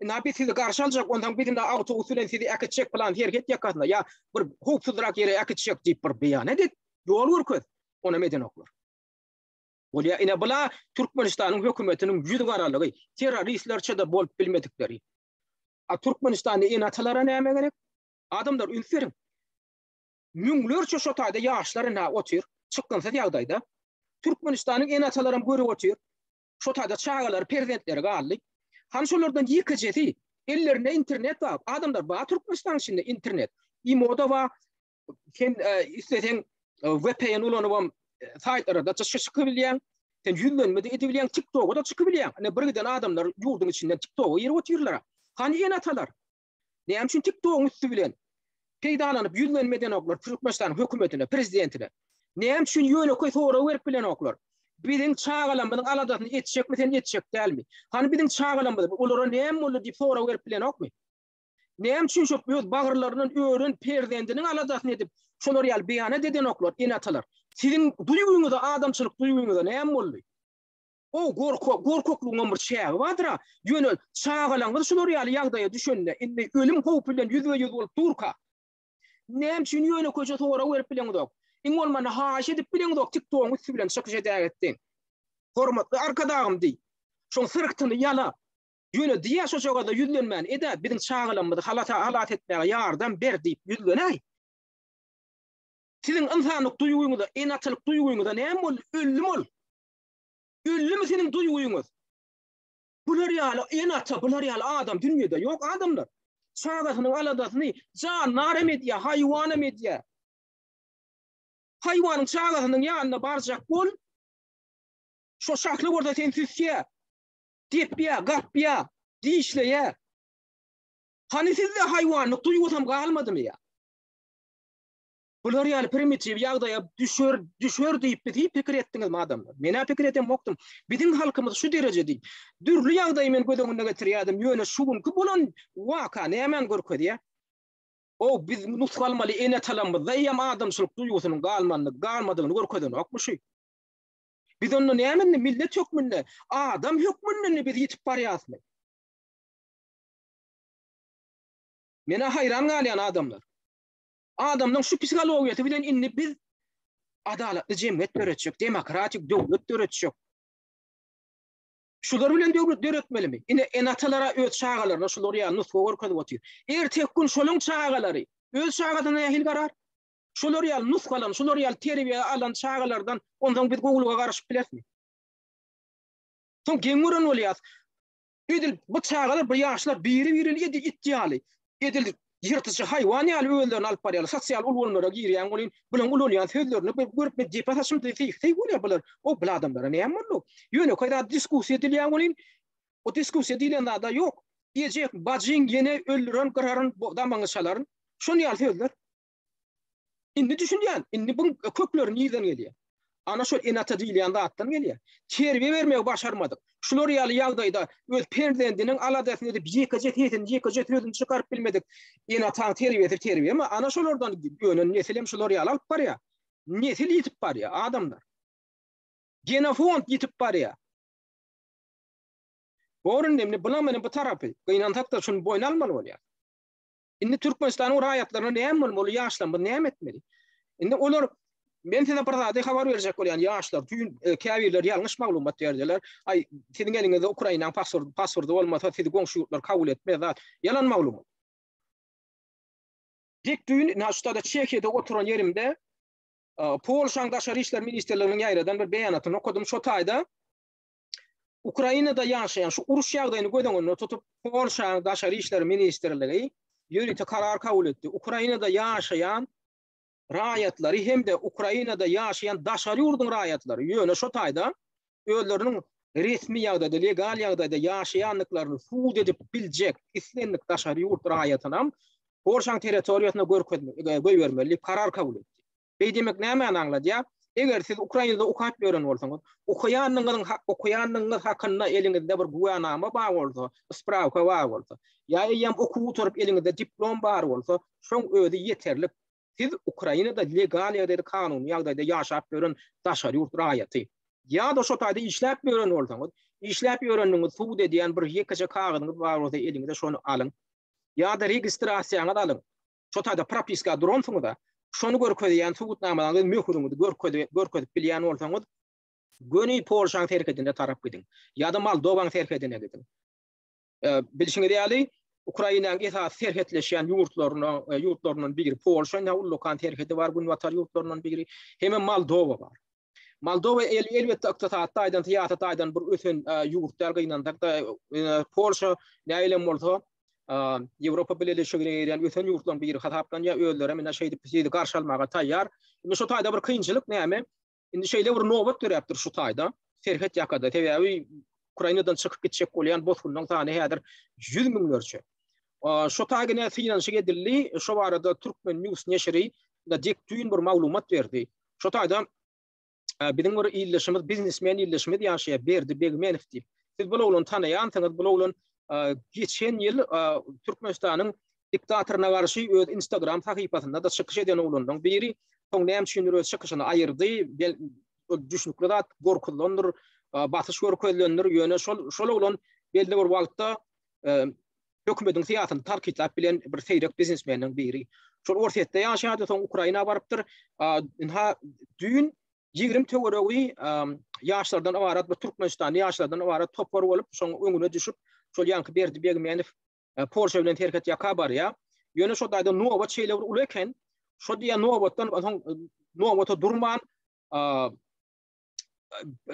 Nabi sizi karşı alacak. Ondan birinde auto usulen sizi ekitecek plan yerget yakasında. Ya bir hukufsuzrak yere ekitecek deyip bir beyan edin. Yol görkez. Ona meden okur. Bolya ine bula Türkmenistan'ın hükümetinin yüzü karalığı. Teröristlerçe de bol bilmedikleri. Türkmenistan'da en atalara näme gerek? Adamlar ülkerin. Münglerçe şotayda yaşlarına otur. Çıkkınsa ýagdaýda. Türkmenistan'ın en atalarım görüp otur. Şotayda çağalar, prezidentleri gallik. Han şolardan yıkıcıdı. Ellerine internet var. Adamlar ba Türkmenistan içinde internet. İmoda var. Sen istesen VPN ulanıp saytlara da çıkıbilýän. Sen yüzlenmede edebilýän TikTok'a da çıkıbilýän. Hani birden adamlar yurdun içinden TikTok'a yer oturýarlar. Hani en atalar. Näme üçin TikTok'un üstü bilen peýdalanyp yüzlenmeden oklar Türkmenistan hökümetine, prezidentine. Näme üçin ýöne koy sonra berip bilen oklar. Biziň çağalanmadyň aladasyny etjekmi, sen etjek dälmi? Hani biziň çağalanmady olara näme boldy diýip sonra berip bilen okmy? Näme üçin şo öz bagyrlarynyň ören prezidentiniň aladasyny edip şolar ýaly beýan eden oklar, en atalar. Siziň duýguňyzda adamçylyk duýguňyzda näme boldy? O gorkokluğun bir şägi bardyra. Ýöne çağalanmady şolar ýaly ýagdaýa düşende indi ölüm howpy bilen yüzbe-yüz bolup durka. Näme üçin ýöne köçe toğra berip bilen dok. İň bolmanda haş edip bilen dok TikTok'un üstü bilen çykyş edägetdiň. Hormatly arkadagym diýip. Şoň syryktyny ýala. Ýöne diýä şo jogada yüzlenmän eda biziň çağalanmady halat etmäge ýardam ber diýip yüzlenäý. Siziň insanlyk duýguňyzda, enatlyk duýguňyzda näme bol? Ölüm ol. Ölüm senin duýguňyz. Bular ýaly enata, bular ýaly adam dünýede ýok adamlar. Çağdasynyň aladasyny jan narem edýär, haýwanam edýär. Haýwanyň çağdasynyň ýanyna barjak bol. Şo şakly gorda sen süsýä. Depýär, gapýär, diýişleýär. Hani sizde haýwanlyk duýgusam galmadymy ýa? Bular ýaly primitiv ýagdaýa düşür diýip biz pikir etdiňizmi adamlar? Mene pikir edem okdum. Biziň halkymyz şu derejede dürlü ýagdaý men gödüňde getirýärdim. Ýöne şugunky bolan waka nämen görkezýär? O biz nusgalmaly ene talamyz zaýam adamçylyk duýgusynyň galmadygyny görkezýän okmuşy. Biz onu näme millet hökmünde, adam hökmünde biz ýitip barýasmy? Mene hayran galýan adamlar. Adamdan şu psikologiýasy bilen inni biz adalatly jemgyýet döretjek, demokratik döwlet döretjek. Şular bilen döwlet döretmelimi? Ine enatalara öz çağalaryna şular ýa nusga görkezip otyr. Ertek gün şolaň çağalary öz çağatyna ähil garar. Şular ýa nusgalan, şular ýa terbiýe alan çağalardan ondan biz gowulga garaşyp bilesmi? Soň geňmüren bolýar. Edil bu çağalar bir ýaşlar biri itdiýaly. Edil yırtıcı hayvan ýaly öwellerini alyp barýar, sosial ulgulmlara girýän bolyn, bilen ululýan sözlerini görüp depataşym diýip bolýar bular. O bu adamlara näme boldy? Ýöne koýda diskussiýa edilýän bolyn, o diskussiýa edilýän da ýok. Ejek bajyň ýene öldüren gararyň damaňy şalaryn, şonu ýaly sözler. Indi düşünýän, indi bu köklerini ýerden gelýär. Ana şol enata diýilýän zatdan gelýär. Terbiýe bermegi başarmadyk. Şular ýaly ýagdaýda öz prezidentiniň aladasyny edip ýekajet sözüni çykaryp bilmedik. Enata terbiýe mi? Ana şolardan ýönen nesilem şular ýaly alyp barýar. Nesil ýitip barýar adamlar. Genofond ýitip barýar. Borun demni bulan menen bu tarapy gynantakda şunu boýna almaly bolýar. Indi Türkmenistanyň raýatlaryna näme bolmaly, ýaşlanma näme etmeli? Indi olar men size bir zady habar berjek bolýan ýaşlar, käbirler ýalňyş maglumat berdiler. Ay, siziň eliňizde Ukrainaň pasporty bolmasa sizi goňşy ýurtlar kabul etmez zat. Yalan maglumat. Pek düğün naştada Çekya'da oturan yerimde Polşa Dışişleri İşler Ministerliği'nin yayradan bir beyanatını okudum. Şu tayda Ukrayna'da yaşayan şu uruş yağdayını gödüğünü tutup Polşa Dışişleri İşler Ministerliği yürütü karar kabul etti. Ukrayna'da yaşayan raýatları hem de Ukrayna'da yaşayan daşary ýurdun raýatları ýöne şu tayda özleriniň resmi ýagdaýda, legal ýagdaýda yaşayanlyklaryny suud edip biljek islenlik daşary ýurt raýatynam Polşa territoriýasyna göýbermeli karar kabul etdi. Beýdemek näme aňladýa? Eger siz Ukraynada okap ýören bolsaňyz, okuýanyňyz hakynda eliňizde bir guýanama bar bolsa, spravka bar bolsa, ýa-da okuw oturup eliňizde diplom bar bolsa, şoň özi ýeterli. Siz Ukraynada legal ýa-da kanun ýagdaýda ýaşap ýören daşary ýurt raýaty. Ya da şu taýda işläp ýören bolsaňyz, işläp ýöreniniňiz suud edýän bir ýekece kagyzyňyz bar bolsa, eliňizde şonu alyň. Ya da registrasiýaňyzy alyň. Şu taýda propiska duransyňyz da, şonu görkezýän suudnamalaryň möhürüňizi görkezip bilýän bolsaňyz, göni Polşa terketinde tarap gidin. Ya da Moldowa terketine gidin. Bilişiňiz ýaly, Ukrayna'nın esas terketleşen yurtlarının biri Polşa, ne ullukan terketi var, bunun vatar yurtlarının biri, hemen Moldova var. Moldova elbette iqtisadda tiyatı aydan bir ötün yurtlar gynandak Polşa näýlem bolsa Ýewropa Birleşigine ýeren ötün yurtlarının biri hatapdan ya öýlere mena şeýdi garşy almaga taýýar. Indi şu taýda bir kynçylyk näme? Indi şeýle bir nowbat döräpdir şu taýda. Terket ýakada täwäwi Ukrayna'dan çıkıp gitjek bolýan bozgundan sany häzir 100 miňlerçe. Şu taýgyna finansiýa edildi. Şu barada Türkmen News neşri da dikdüýün bir maglumat berdi. Şu taýda bizim bir illeşimiz, biznesmen illeşimiz ýaşaýa berdi Begmenov diýip. Siz bu oğlun tanıyansyňyz, bu oğlun geçen ýyl Türkmenistanyň diktatoryna garşy öz Instagram sahypasynda da çykyş eden oğlundan biri soň näme üçin öz çykyşyny aýyrdy, düşnükli zat gorkulandyr, batyş görkezlendir ýöne şol oğlun belli bir wagtda hökümetiň siýasatyny tarkitlap bilen bir seýrek biznesmeniň biri. Şol ortatda ýaşaýdy, soň Ukraina barypdyr. Düýün 20 töwereği ýaşlardan awarat bir Türkmenistan ýaşlardan awarat topar bolup şoň öňüne düşüp şol ýanky berdi Begmenov Polşa bilen terket ýaka bar ýa. Ýöne şo daýda nowbat şeýler uleken, şo diýen nowbatdan nowbata durman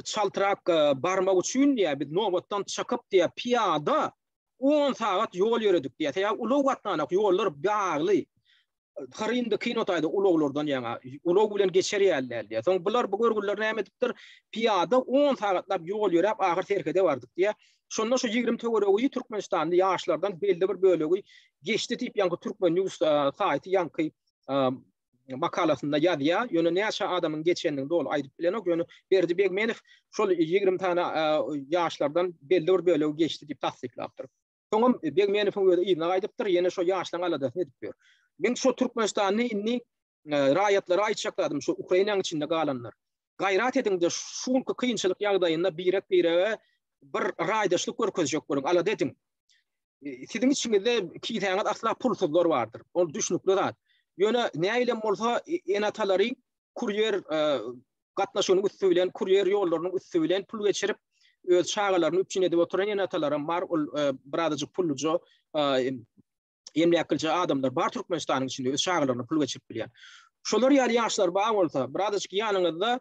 çaltyrak barmak üçin ýa bir nowbatdan çykyp diýe piyada 10 saat ýol ýöredik diýe. Ýa ulug watnanak ýollar bagly. Harynda kinotaýda uluglardan ýa ulug bilen geçerýärler diýe. Soň bular bu görgüller näme edipdir? Piyada 10 sagatlap ýol ýörep ahyr terkede bardyk diýe. Şonda şu 20 töwereği Türkmenistanyň ýaşlardan belli bir bölegi geçdi diýip ýa-da Türkmen News saýty ýanky makalasynda ýazýa, ýöne näçe adamyň geçendiň dolu aýdyp bilenok, ýöne berdi Begmenov şol 20 tane ýaşlardan belli bir bölegi geçdi diýip tasdiklapdyr. Soňam Begmenowyň öýde ýyna aýdypdyr, ýene şo ýaşlaryň aladasyny edip ber. Men şu Türkmenistanyň inni raýatlary aýtjakladym, şu Ukrainaň içinde galanlar. Gaýrat edin de şu kynçylyk ýagdaýynda bir raýdaşlyk görkezjek bolan ala dedim. Siziň içiňizde kiýtäňiz asla pulsuzlar bardyr. Ol düşnükli zat. Ýöne näýlem bolsa enatalary kuryer gatnaşygyny üstü bilen, kuryer ýollaryny üstü bilen pul geçirip öz şagalaryny üçin edip oturan enatalarym bar. Ol birazajyk pullujo emlakylja adamlar bar Türkmenistanyň içinde öz şagalaryny pul geçirip bilýär. Şolar ýaly ýaşlar bar bolsa, birazajyk ýanyňyzda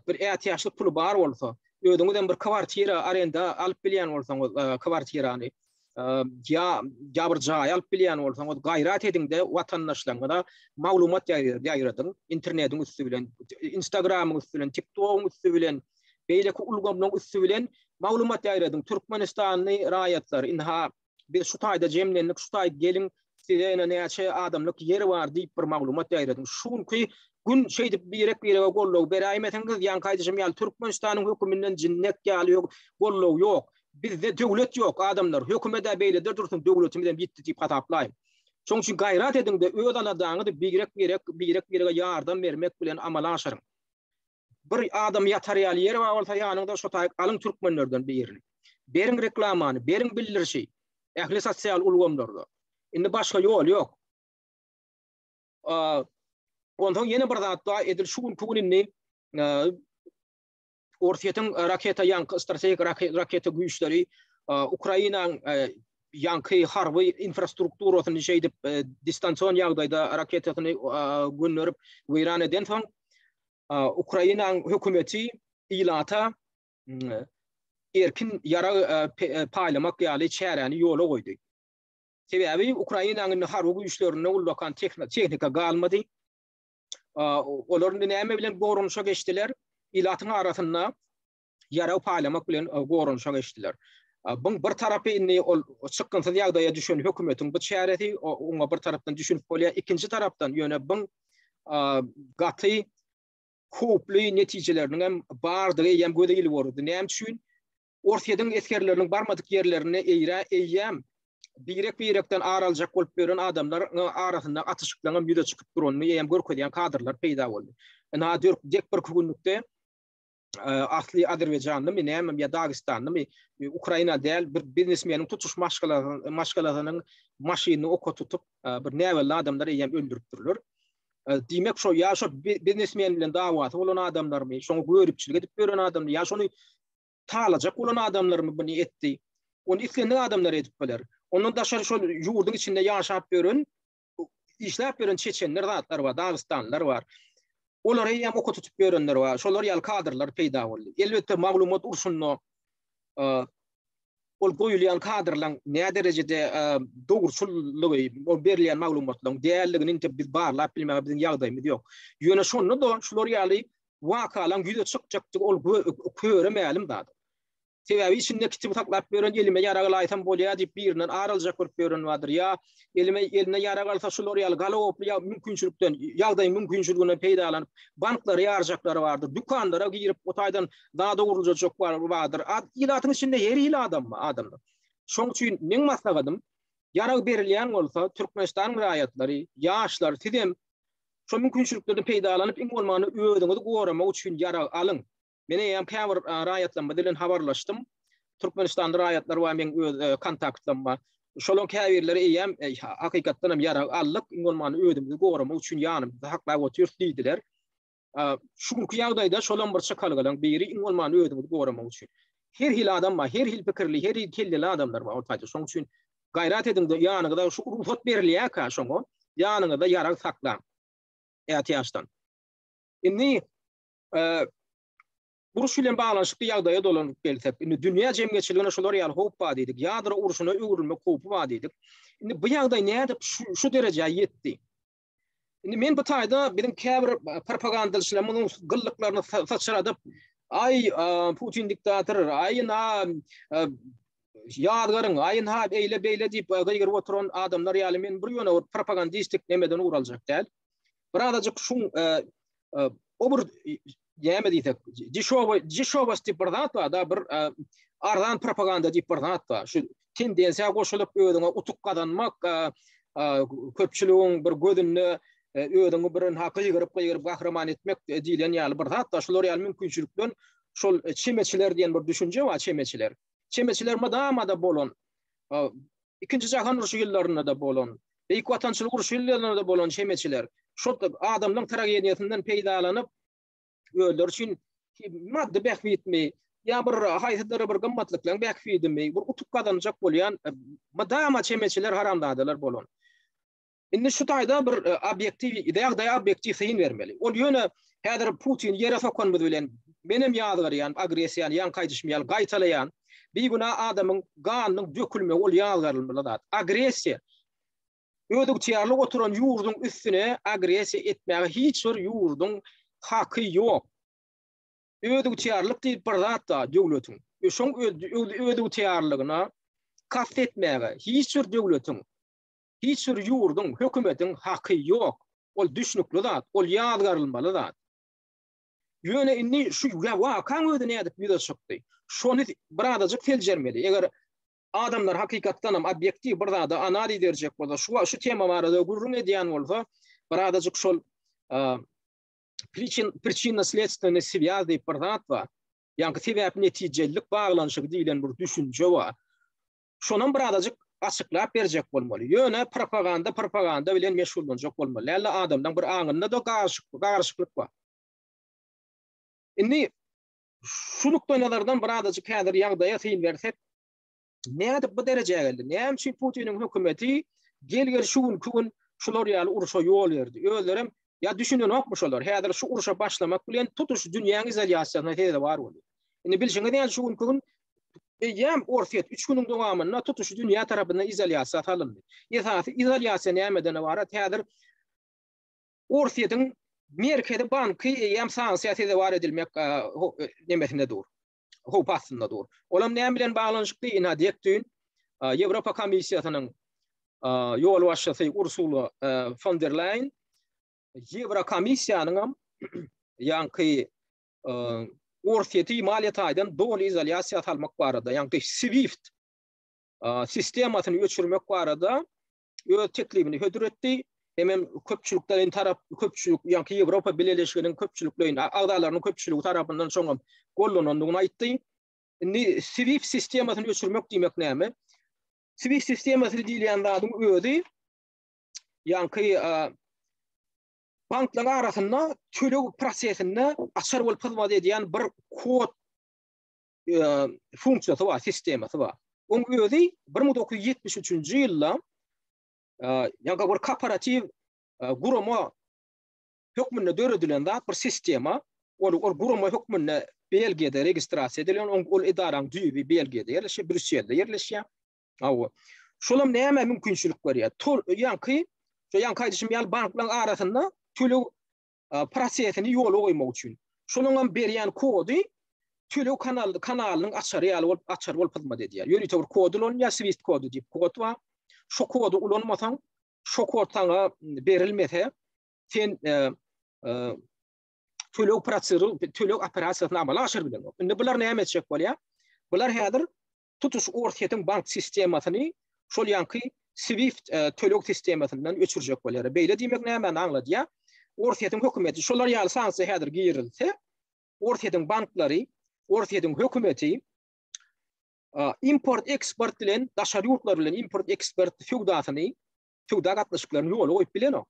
bir ätiýaşly pul bar bolsa, ödüňizden bir kwartira arenda alyp bilýän bolsaňyz, kwartirany ýa bir jaý alyp bilýän bolsaňyz, gaýrat ediňde watandaşlaryňa maglumat ýaýradyň, internetiň üstü bilen, Instagramyň üstü bilen, TikTok'yň üstü bilen, beýleki ulgamlaryň üstü bilen maglumat ýaýradyň. Türkmenistanyň raýatlary inha bir şu taýda jemlenlik, şu taýda gelin size näçe adamlyk ýeri bar diýip bir maglumat ýaýradyň. Şunky gün şeýdip birek gollaw beräýmetiňiz ýan kaýdyjym ýaly Türkmenistanyň hökümünden jinnet ýaly ýok, gollaw ýok. Bizde döwlet ýok, adamlar hökümede beýledir dursun döwletiminden bitdi diýip hataplaýyn. Şoň üçin gaýrat ediňde öz aladaňyzy birek ýardam bermek bilen amala aşaryň. Bir adam ýatar ýaly ýeri bar bolsa ýanyňda şo taýyk alyň türkmenlerden birini. Beriň reklamany, beriň bildirişi, ähli sosial ulgamlarda. Indi başga ýol ýok. Ondan yeni bir zat da edil şugun kugunini ortaýatyň raketa ýanky strategik raketa güýçleri Ukrainaň yankı harby infrastrukturasyny şeýdip distansiýan ýagdaýda raketatyny gönderip weýran eden soň Ukraina hökümeti ilata erkin yara paýlamak ýaly çäräni ýola goýdy. Sebäbi Ukrainanyň harby güýçlerini ullakan tehnika galmady. Olaryň näme bilen gorunşa geçdiler? İlatyň arasynda yara paýlamak bilen gorunşa geçdiler. Bu bir tarapy inni çykynsyz ýagdaýa düşen hökümetiň bu çäresi oňa bir tarapdan düşünip bolýar, ikinji tarapdan ýöne bu gaty köpli netijeleriniň hem bardygy hem gödegili boldy. Näme üçin? Ortaýadan eskerleriniň barmadyk ýerlerine eýýäm birekden araljak bolup beren adamlar arasynda atyşyklanan ýüze çykyp durany hem görkezýän kadrlar peýda boldy. Dek bir günlükde asli Azerbaycanly näme ýa Dagestanly Ukraina däl bir biznesmeniň tutuş maşgalasynyň maşynyny oka tutup bir näwelli adamlar hem öldürüp durlar. Diýmek şo ýa şo biznesmen bilen dawat bolan adamlarmy şoňa görüpçilik edip beren adamlar ýa şonu talajak bolan adamlarmy bunu etdi. Onu islenýän adamlar edip biler. Onun daşary şol ýurduň içinde ýaşap beren, işläp beren çeçenler zatlar bar, Dagestanlylar bar. Olar hem oka tutup berenler bar. Şolar ýaly kadrlar peýda boldy. Elbetde maglumat urşunno ol goýulýan kadrlaryň näme derejede dogurçullygy, o berilýän maglumatlaryň däerligini biz barlap bilmäge biziň ýagdaýymyz ýok. Ýöne şonu da şolar ýaly wakalaň ýüze çykjak ol köremälim dady. Sebäbi içinde kitap taklap beren elime ýara galaýsam bolýar diýip birinden araljak bolup beren wadyr ýa eline ýara galsa şolar ýaly galop ýa mümkinçilikden ýagdaý mümkinçiligine peýdalanyp banklara ýarjaklary bardyr, dükandara girip otaýdan daha dogurulajak bardyr. Ilatyň içinde her hil adamlar. Şoň üçin men maslahatym ýara berilýän bolsa Türkmenistan raýatlary, ýaşlar sizem şo mümkinçiliklerden peýdalanyp iň bolmany öýüňizi goramak üçin ýara alyň. Mene hem käbir raýatlar bilen habarlaşdym. Türkmenistan raýatlary we men öz kontaktlarym bar. Şolon käbirleri hem hakykatdan hem ýara allyk bolmany öýüňizi goramak üçin ýanymda hakla otur diýdiler. Şuňky ýagdaýda şolon bir çykalgylaň biri iň bolmany öýüňizi goramak üçin. Her hil adam bar, her hil pikirli, her hil kelli adamlar bar. Şoň üçin gaýrat edin-de ýanyňda şu ruhsat berilýär ka şoňa, ýanyňda ýara saklan. Ätiýaşdan. Indi Buruş bilen baglanşykly ýagdaýa dolanyp gelsek, indi dünýä jemgyýetçiligine şolar ýaly howp bar diýdik. Ýadro uruşuna öwrülmek howpy bar diýdik. Indi bu ýagdaý näde şu derejäge ýetdi? Indi men bu taýda biziň käbir propagandaçylar munyň gyllyklaryny saçradyp, ay Putin diktator, ayna ýadgaryň, ayna beýle diýip gaýgyr oturan adamlar ýaly men bir ýöne propagandistik nemeden uraljak däl. Birazajyk şu obur Näme diýsek, dişowasty birdat da bir ardan propaganda diýip birdat da. Şu tendensiýa goşulyp öýüňe utuk kazanmak, köpçüligiň bir gözünde öýüňe birin hakygyryp gahraman etmek diýilen ýaly birdat da. Şolar ýaly mümkinçilikden şol çemeçiler diýen bir düşünje bar, çemeçiler. Çemeçiler madamada bolan, ikinji jahan uruşy ýyllaryna da bolan, Beýik watançylyk uruşy ýyllaryna da bolan çemeçiler. Şol adamlaryň tragediýasinden peýdalanyp öldür için madde bekfi etmeyi ya bir haýsydyr bir gymmatlyklaryň bekfi edilmeyi bir utup kazanjak bolýan madama çemeçiler haramdadylar bolan. Indi şu taýda bir objektiv ýagdaýa objektiv seýin bermeli. Ol ýöne häzir Putin ýere sokan bilen menem ýagdarýan agresiýan ýan gaýdyşmaýal gaýtalaýan bir güna adamyň ganynyň dökülmegi ol ýagdarylmaly. Agresiýa ödük tiýarlyk oturan ýurduň üstüne agresiýa etmäge hiç bir ýurduň haky ýok. Ödük tiýarlyk diýip bir zat da döwletiň. Şoň ödük tiýarlygyna kast etmäge hiç bir döwletiň, hiç bir ýurduň, hökümetiň haky ýok. Ol düşnükli zat, ol ýadgarylmaly zat. Ýöne inni şu wakaň ödüne edip ýüze çykdy. Şonu birazajyk teljermeli. Eger adamlar hakykatdan hem objektiv bir zat analiz ederjek bolsa, şu tema barada gurrun edýän bolsa, birazajyk şol причинно-следственный связь diýip bir zat bar. Ýani sebäp netijelik baglanşyk diýilen bir düşünje bar. Şonun birazajyk açyklap berjek bolmaly. Ýöne propaganda bilen meşgullanjak bolmaly. Ýa-da adamdan bir aňynda da garşyklyk bar. Indi şu nukdalardan birazajyk häzir ýagdaýa seýin bersek, Näde bu derejeye geldi? Näme üçin Putin'in hökümeti gelger şugun kugun şular ýaly uruşa ýol berdi. Özlerem ya düşünen okmuş olar. Häzir şu uruşa başlamak bilen tutuş dünýäň izolýasiýasyna täze bar boldy. Indi bilşiňe diýen şugun kugun ýam orfiýet 3 güniň dowamyna tutuş dünýä tarapyndan izolýasiýa alındy. Esasy izolýasiýa nämeden ibaret? Häzir orfiýetiň Merkezi banky ýam sanksiýa täze bar edilmek nemesinde dur. Hop aslında dur. Olam näme bilen baglanşykdy? Ina direktün Ýewropa Komissiýasynyň ýol başçysy Ursula von der Leyen Ýewropa Komissiýanyň ýanky orfiýeti maliýet aýdan doly izolýasiýa almak barada, ýanky SWIFT sistemasyny öçürmek barada öz teklibini hödüretdi. Hemen köpçülüklerin köpçülük ýanky Ýewropa Birleşiginiň köpçülüklerin agdalarynyň köpçüligi tarapyndan soňam gollanandygyny aýtdy. Indi SWIFT sistemasyny öçürmek diýmek näme? SWIFT sistemasy diýilýän zadyň özi ýanky banklar arasynda töleg prosesinde açar bolup hyzmat edýän bir kod funksiýasy bar, sistemasy bar. Onuň özi 1973-nji ýylda ýa-da bir kooperativ gurama hökmünde döredilen zat bir sistema, o gurama hökmünde Belgiýede registrasiýa edilen, ol idaraň düýbi Belgiýede ýerleşýär, Brüsselde ýerleşýär. Şolam näme mümkinçilik berýär? Ýanky aýdyşym ýaly banklar arasynda töleg prosesini ýola goýmak üçin. Şonuň berýän kody töleg kanalynyň açar bolup hyzmat edýär. Ýöne bir kod bolýar, SWIFT kodu diýip kod bar. Şu kodu ulanmasaň, şu kod sana berilmese, sen töleg prosesini, töleg operasiýasyny amala aşyr bilen. Indi bular näme etjek bolýar? Bular häzir tutuş orfiýetiň bank sistemasyny şol ýanky SWIFT töleg sistemasyndan öçürjek bolýar. Beýle diýmek näme aňladýar? Orfiýetiň hökümeti şolar ýaly sanksiýa häzir giýirilse, orfiýetiň banklary, orfiýetiň hökümeti import export bilen daşary ýurtlar bilen import export feowdasyny, feowda gatnaşyklaryny ýola goýup bilenok.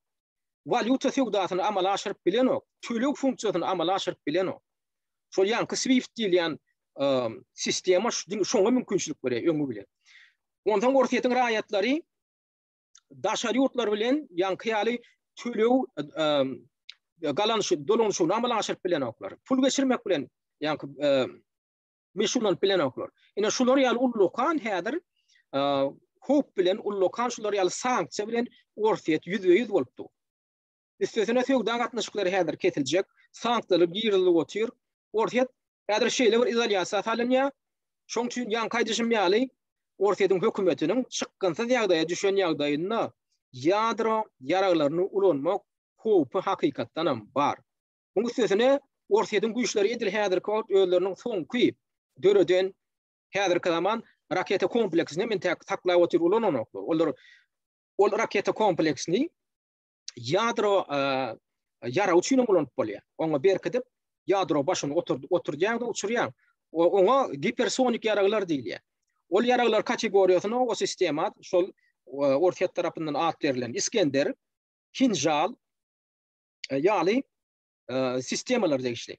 Valyuta feowdasyny amala aşyryp bilenok. Töleg funksiýasyny amala aşyryp bilenok. Şol ýanky SWIFT diýilýän sistema şoňa mümkinçilik berýär öňü bilen. Ondan orfiýetiň raýatlary daşary ýurtlar bilen ýanky ýaly töleg galanşy dolanyşyny amala aşyryp bilenoklar. Pul geçirmek bilen ýanky meşhulan bilenoklar. Ine şular ýaly ullukan häzir hop bilen ullukan şular ýaly sanksiýa bilen orfiýet %100 bolupdy. Üstesine feowda gatnaşyklary häzir kesiljek, sanksiýalar giýirilip otyr. Orfiýet häzir şeýle bir izolýasiýa salynýar. Şoň üçin ýanky aýdyşym ýaly orfiýetiň hökümetiniň çykgynsyz ýagdaýa düşen ýagdaýynda ýadro ýaraglaryny ulanmak hopy hakykatdanam bar. Bu üstesine orfiýetiň güýçleri edil häzir özleriniň soňky döreden häzirki zaman raketa kompleksini men taklap otyr ulananoklar. Ol raketa kompleksini ýadro yara üçin ulanyp bolýar. Oňa berkidip ýadro başyny oturýan, uçurýan. Oňa hipersonik yaraglar diýilýär. Ol yaraglar kategoriýasyna o sistemat şol orfiýet tarapyndan at berilen İskender, Kinjal ýaly sistemalar degişli.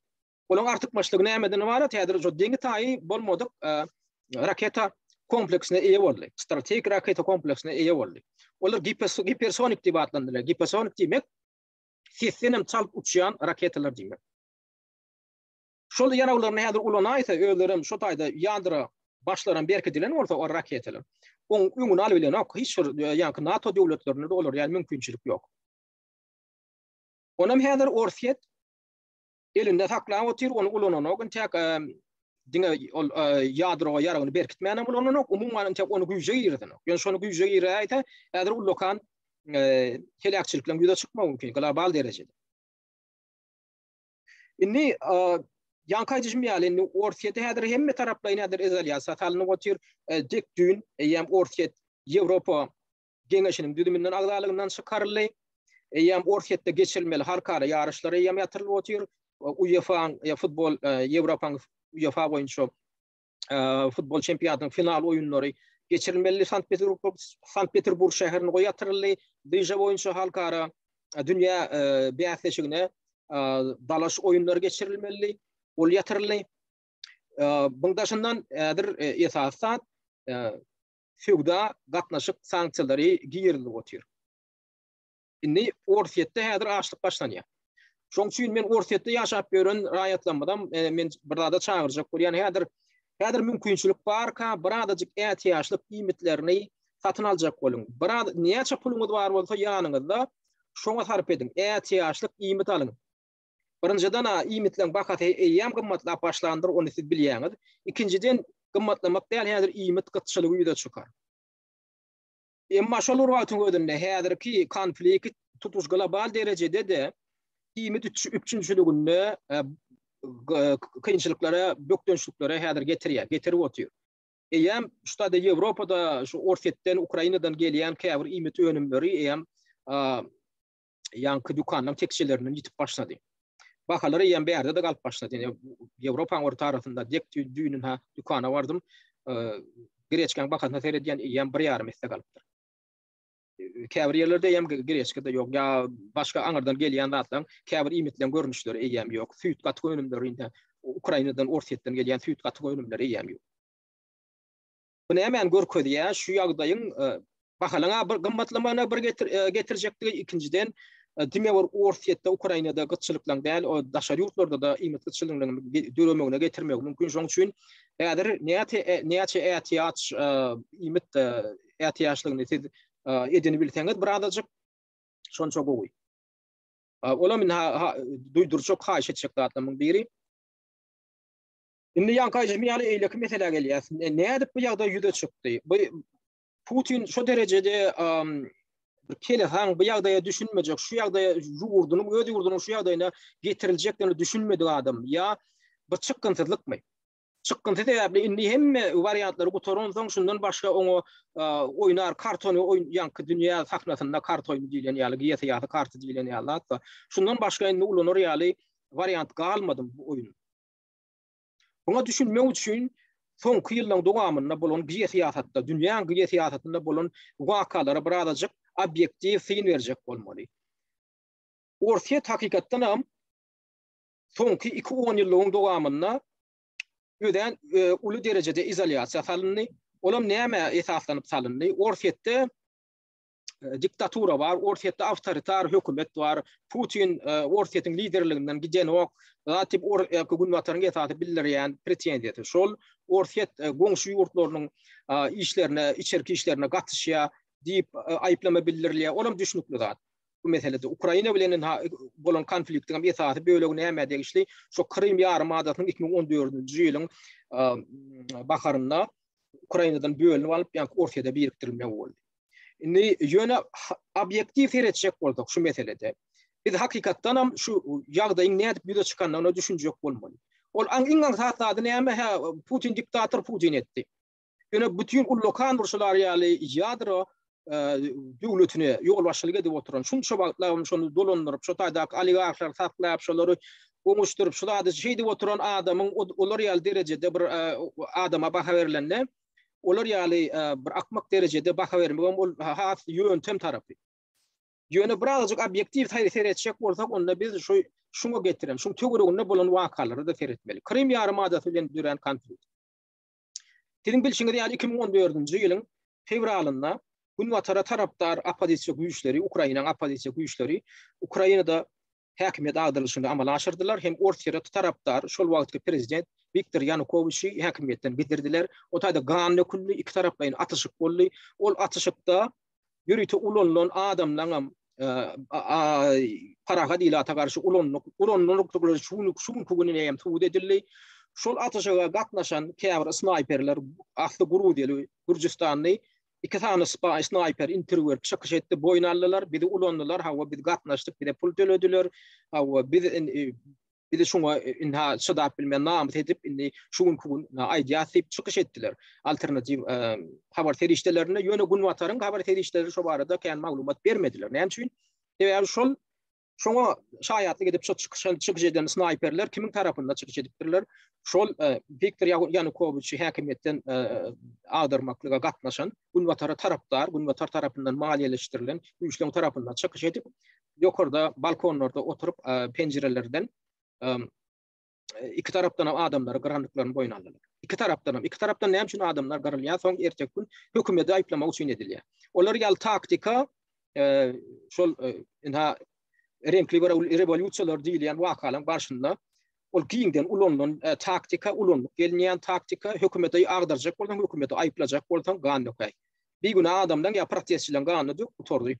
Olaň artykmaçlygy nämeden ibaret? Häzir şu deňi taýy bolmadyk raketa kompleksine eýe boldy. Strategik raketa kompleksine eýe boldy. Olar hipersonik diýip atlandylar. Hipersonik diýmek seslenem çalyp uçýan raketalar diýmek. Şol yaraglaryny häzir ulanaýsa özlerim şu taýda ýadro başlaran berkedilen bolsa o raketalar. Öňüni alyp bilenok hiç ýanky NATO döwletlerinde de olar, ýani mümkinçilik ýok. Onam häzir orfiýet elinde saklap otyr, onu ulananok, tek diňe ýadro yaragyny berkitmänem ulananok, umumyň tek onu güýje giýirdenok. Ýani şonu güýje giýirýär, häzir ulokan helakçylyk bilen ýüze çykmak mümkin global derejede. Indi ýanky aýdyşym ýaly orfiýet häzir hemme taraplaryň häzir izolýasiýa salynyp otyr, dekdün ýa orfiýet Ýewropa Geňeşiniň düdüminden agdalygyndan çykaryldy. Ýa orfiýetde geçirilmeli halkara ýarışlary ýa ýatyrylyp otyr. UEFA futbol Ýewropaň UEFA boýunça futbol çempionatynyň final oýunlary geçirilmeli Sankt Peterburg şäherine goýatyryldy. Dije boýunça halkara dünýä bäsleşigine dalaş oýunlary geçirilmeli. Ol ýatyrly. Bundaşyndan häzir esasat feudal gatnaşyk sanksiýalary giýerilip otyr. Indi orsiýetde häzir açlyk başlanýar. Şoň üçin men orsiýetde ýaşap ýören raýatlanmadan men bir da çağırjak bolýan häzir mümkinçilik barka bir adajyk ätiýaşlyk giýmetlerini satyn aljak bolun. Bir näçe puluňyz bar bolsa ýanyňyzda şoňa sarp edin. Ätiýaşlyk giýmet alyň. Birinciden giýmetleň bahaty eýýäm gymmatlap başlandyr, onu siz bilýäňiz. İkinciden gymmatlamak däl häzir giýmet gytçylygy ýüze çykar. Emma şol urwatyn gödünde häzirki konflikt tutuş global derejede de giýmet üçinçiliginde kynçylyklara, bökdönçlüklere häzir getirip otyr. Eýäm şutada Ýewropada şu Orsiýetden, Ukrainadan gelýän käbir giýmet önümleri eýäm ýanky dükanyň tekçileriniň ýitip başlady. Bakalary eýäm berde de galyp başlady. Ýewropaň orta tarapynda dek düýnün dükana bardym. Greçken bakatyna seredýän eýäm 1,5 mesle galypdyr. Käbir ýerlerde eýäm greçke de ýok. Ya başga aňyrdan gelýän zatlaň käbir giýmetlen görnüşleri eýäm ýok. Süýt gaty önümleri Ukrainadan, Orsiýetden gelýän süýt gaty önümleri eýäm ýok. Bu nämen görkezýär? Şu ýagdaýyň bahalaňa bir gymmatlamana bir getirjekdigi, ikinciden Dimewer Orsiýetde, Ukrainada gytçylyklaryň däl, o daşary ýurtlarda da giýmet gytçylygyny döremegiне getirmek mümkin. Şoň üçin häzir näçe ätiýaç giýmet ätiýaçlygyny siz edini bilseňiz bir adajyk şonça gowy. Ola men duýdurjak haýyş etjek zatlaryň biri. Indi ýankaýjy meýaly eýleki mesele gelýär. Nädip bu ýagdaý ýüze çykdy? Putin şu derejede bir kelehan bu ýagdaýa düşünmejek, şu ýagdaýa ýurdunyň, öz ýurdunyň şu ýagdaýyna getirilejekdigini düşünmedi adam. Ya bir çykgynsyzlykmy? Çykgynty sebäpli indi hemme wariantlary gutoran soň şundan başga oňa oýnar, kartony oýun ýanky dünýä sahnasynda kartoy diýilen ýaly giýeti karty diýilen ýaly. Şundan başga indi ulanır ýaly wariant galmadym bu oýun. Buna düşünmek üçin soňky ýyllaryň dowamynda bolan giýetiýatda, dünýäň giýetiýatynda bolan wakalara bir adajyk obyektiv syn berjek bolmaly. Orsiýet hakykatdan ham soňky 2-10 ýyllaryň dowamynda öden uly derejede izolasiýa salyndy. Olam näme esaslanyp salyndy? Orsiýetde diktatura bar, Orsiýetde awtoritar hökümet bar. Putin Orsiýetiň liderliginden giden ok, zatip günwataryň esasy bildirýän pretendiýeti. Şol Orsiýet goňşy ýurtlarynyň işlerine, içerki işlerine gatışýa diýip aýplama bildirilýär. Olam düşünükli zat. Bu meselede Ukraina bilen bolan konfliktiň esasy bölegi näme degişli? Şo Krym ýarymadatynyň 2014-nji ýylyň baharynda Ukrainadan bölünip alyp ýa Orsiýada biriktirilmek boldy. Indi ýöne obyektiv seretjek bolsak şu meselede. Biz hakykatdan ham şu ýagdaýyň nädip ýüze çykanlygyna düşünjek bolmaly. Ol iňňň saatady näme Putin diktator Putin etdi. Ýöne bütün ullokan urşular ýaly ýadro döwletine ýol başçylyk edip oturan şunça wagtlar şonu dolandyryp, şu taýdak oligarklar saklap şolary oňuşdurup, şolary şey edip oturan adamyň olar ýaly derejede bir adama baha berilende, olar ýaly bir akmak derejede baha bermegem ol has ýöntem tarapy. Ýöne birazjyk obyektiv seretjek bolsak, onda biz şuňa getiren, şuň töwereginde bolan wakalary da seretmeli. Krym ýarymadaty bilen düren konflikt. Tiling bilşiňiz ýaly 2014-nji ýylyň fevralynda Günwatara tarapdar opozisiýa güýçleri, Ukrainaň opozisiýa güýçleri Ukrainada häkimet agdaryşyny amala aşyrdylar. Hem Orsiýada tarapdar şol wagtky prezident Viktor Yanukowyçy häkimetden gidirdiler. O taýda ganly kully iki tarapdaýyn atyşyk boldy. Ol atyşykda ýürüti ulanlan adamlaryň paraga diýilata garşy ulanlykdyklary şuň kugyny näme tuğd edildi. Şol atyşyga gatnaşan käbir snayperler ahly guru diýeli Gürjistanly iki tane sniper interview çykyş etdi, boyun aldylar, biri ulandylar, hawa biz gatnaşdyk, biri pul töleddiler, hawa biz şoňa inha şadap bilmän namat edip indi şuň kugun aýdýasyp çykyş etdiler. Alternativ habar terişdelerine ýöne Günwataryň habar terişdeleri şo barada kän maglumat bermediler. Näme üçin? Sebäbi şol şoňa şaýatlyk edip çykyş eden sniperler kimin tarapynda çykyş edipdirler? Şol Viktor Yanukowyçy häkimetden agdarmaklyga gatnaşan Günwatara tarapdar, Günwatar tarapyndan maliýeleşdirilen güýçleň tarapyndan çykyş edip ýokarda balkonlarda oturup pencerelerden iki tarapdan adamlary gıranlıklaryny boyun aldylar. iki tarapdan näme üçin adamlar garylýar, soň ertek gün hökümeti aýplamak üçin edilýär. Olar ýaly taktika şol inha renkli revolýusiýalar diýilýän wakalan barşynda ol giňden ulanlan taktika ulanlyk gelýän taktika hökümeti agdarjak bolsa hökümeti aýplajak bolsa ganlyk. Bir gün adamdan ya protestçilen ganlydy utordy.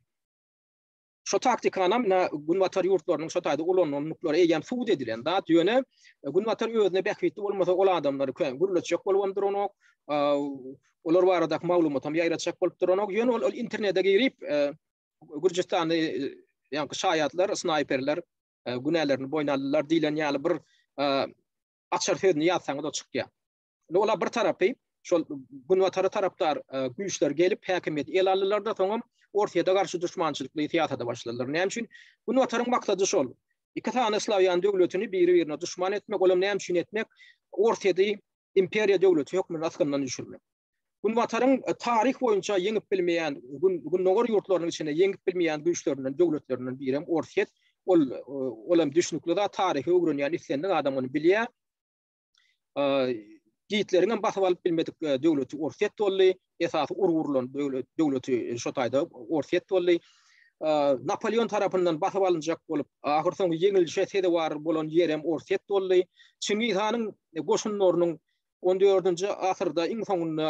Şo taktikanam na Gunwatar ýurtlarynyň şo taýda ulanlyklar eýen suud edilen da ýöne Gunwatar özüne bähwitli bolmasa ol adamlary gürletjek bolup duranok, olar barada maglumatam ýaýratjak bolup duranok, ýöne ol internetde girip Gürjistany ýa-ni şaýatlar, snayperler günälerini boýnalylar diýilen ýaly bir açar sözüni ýazsaňyz o çykýar. Olar bir tarapy şol Gunwatar tarapdar güýçler gelip häkimiýet el aldylar da soňam ortaya karşı düşmançılıklı tiyatada başladılar. Näme üçin? Gunwatarın maksady şol. İki tane Slavyan döwletini biri-birine düşman etmek, olam näme üçin etmek? Ortada imperiya döwleti hökmüni asgyndan düşürmek. Gunwatarın tarih boýunça ýeňip bilmeýän, Gunnogar ýurtlarynyň içinde ýeňip bilmeýän güýçlerinden, döwletlerinden biri ortaya olam düşnükli da tarihi öwrenýän islendik adamyny bilýär. Giýitleriň basyp alyp bilmedik döwleti ortaya boldy. Esasy ururlan döwleti şo taýda ortaya boldy. Napoleon tarapyndan basyp alınjak bolup, ahir soňky ýeňilişe sede bar bolan ýerem ortaya boldy. Çingiz Hanyň goşunlarynyň 14-nji asyrda iň soňunda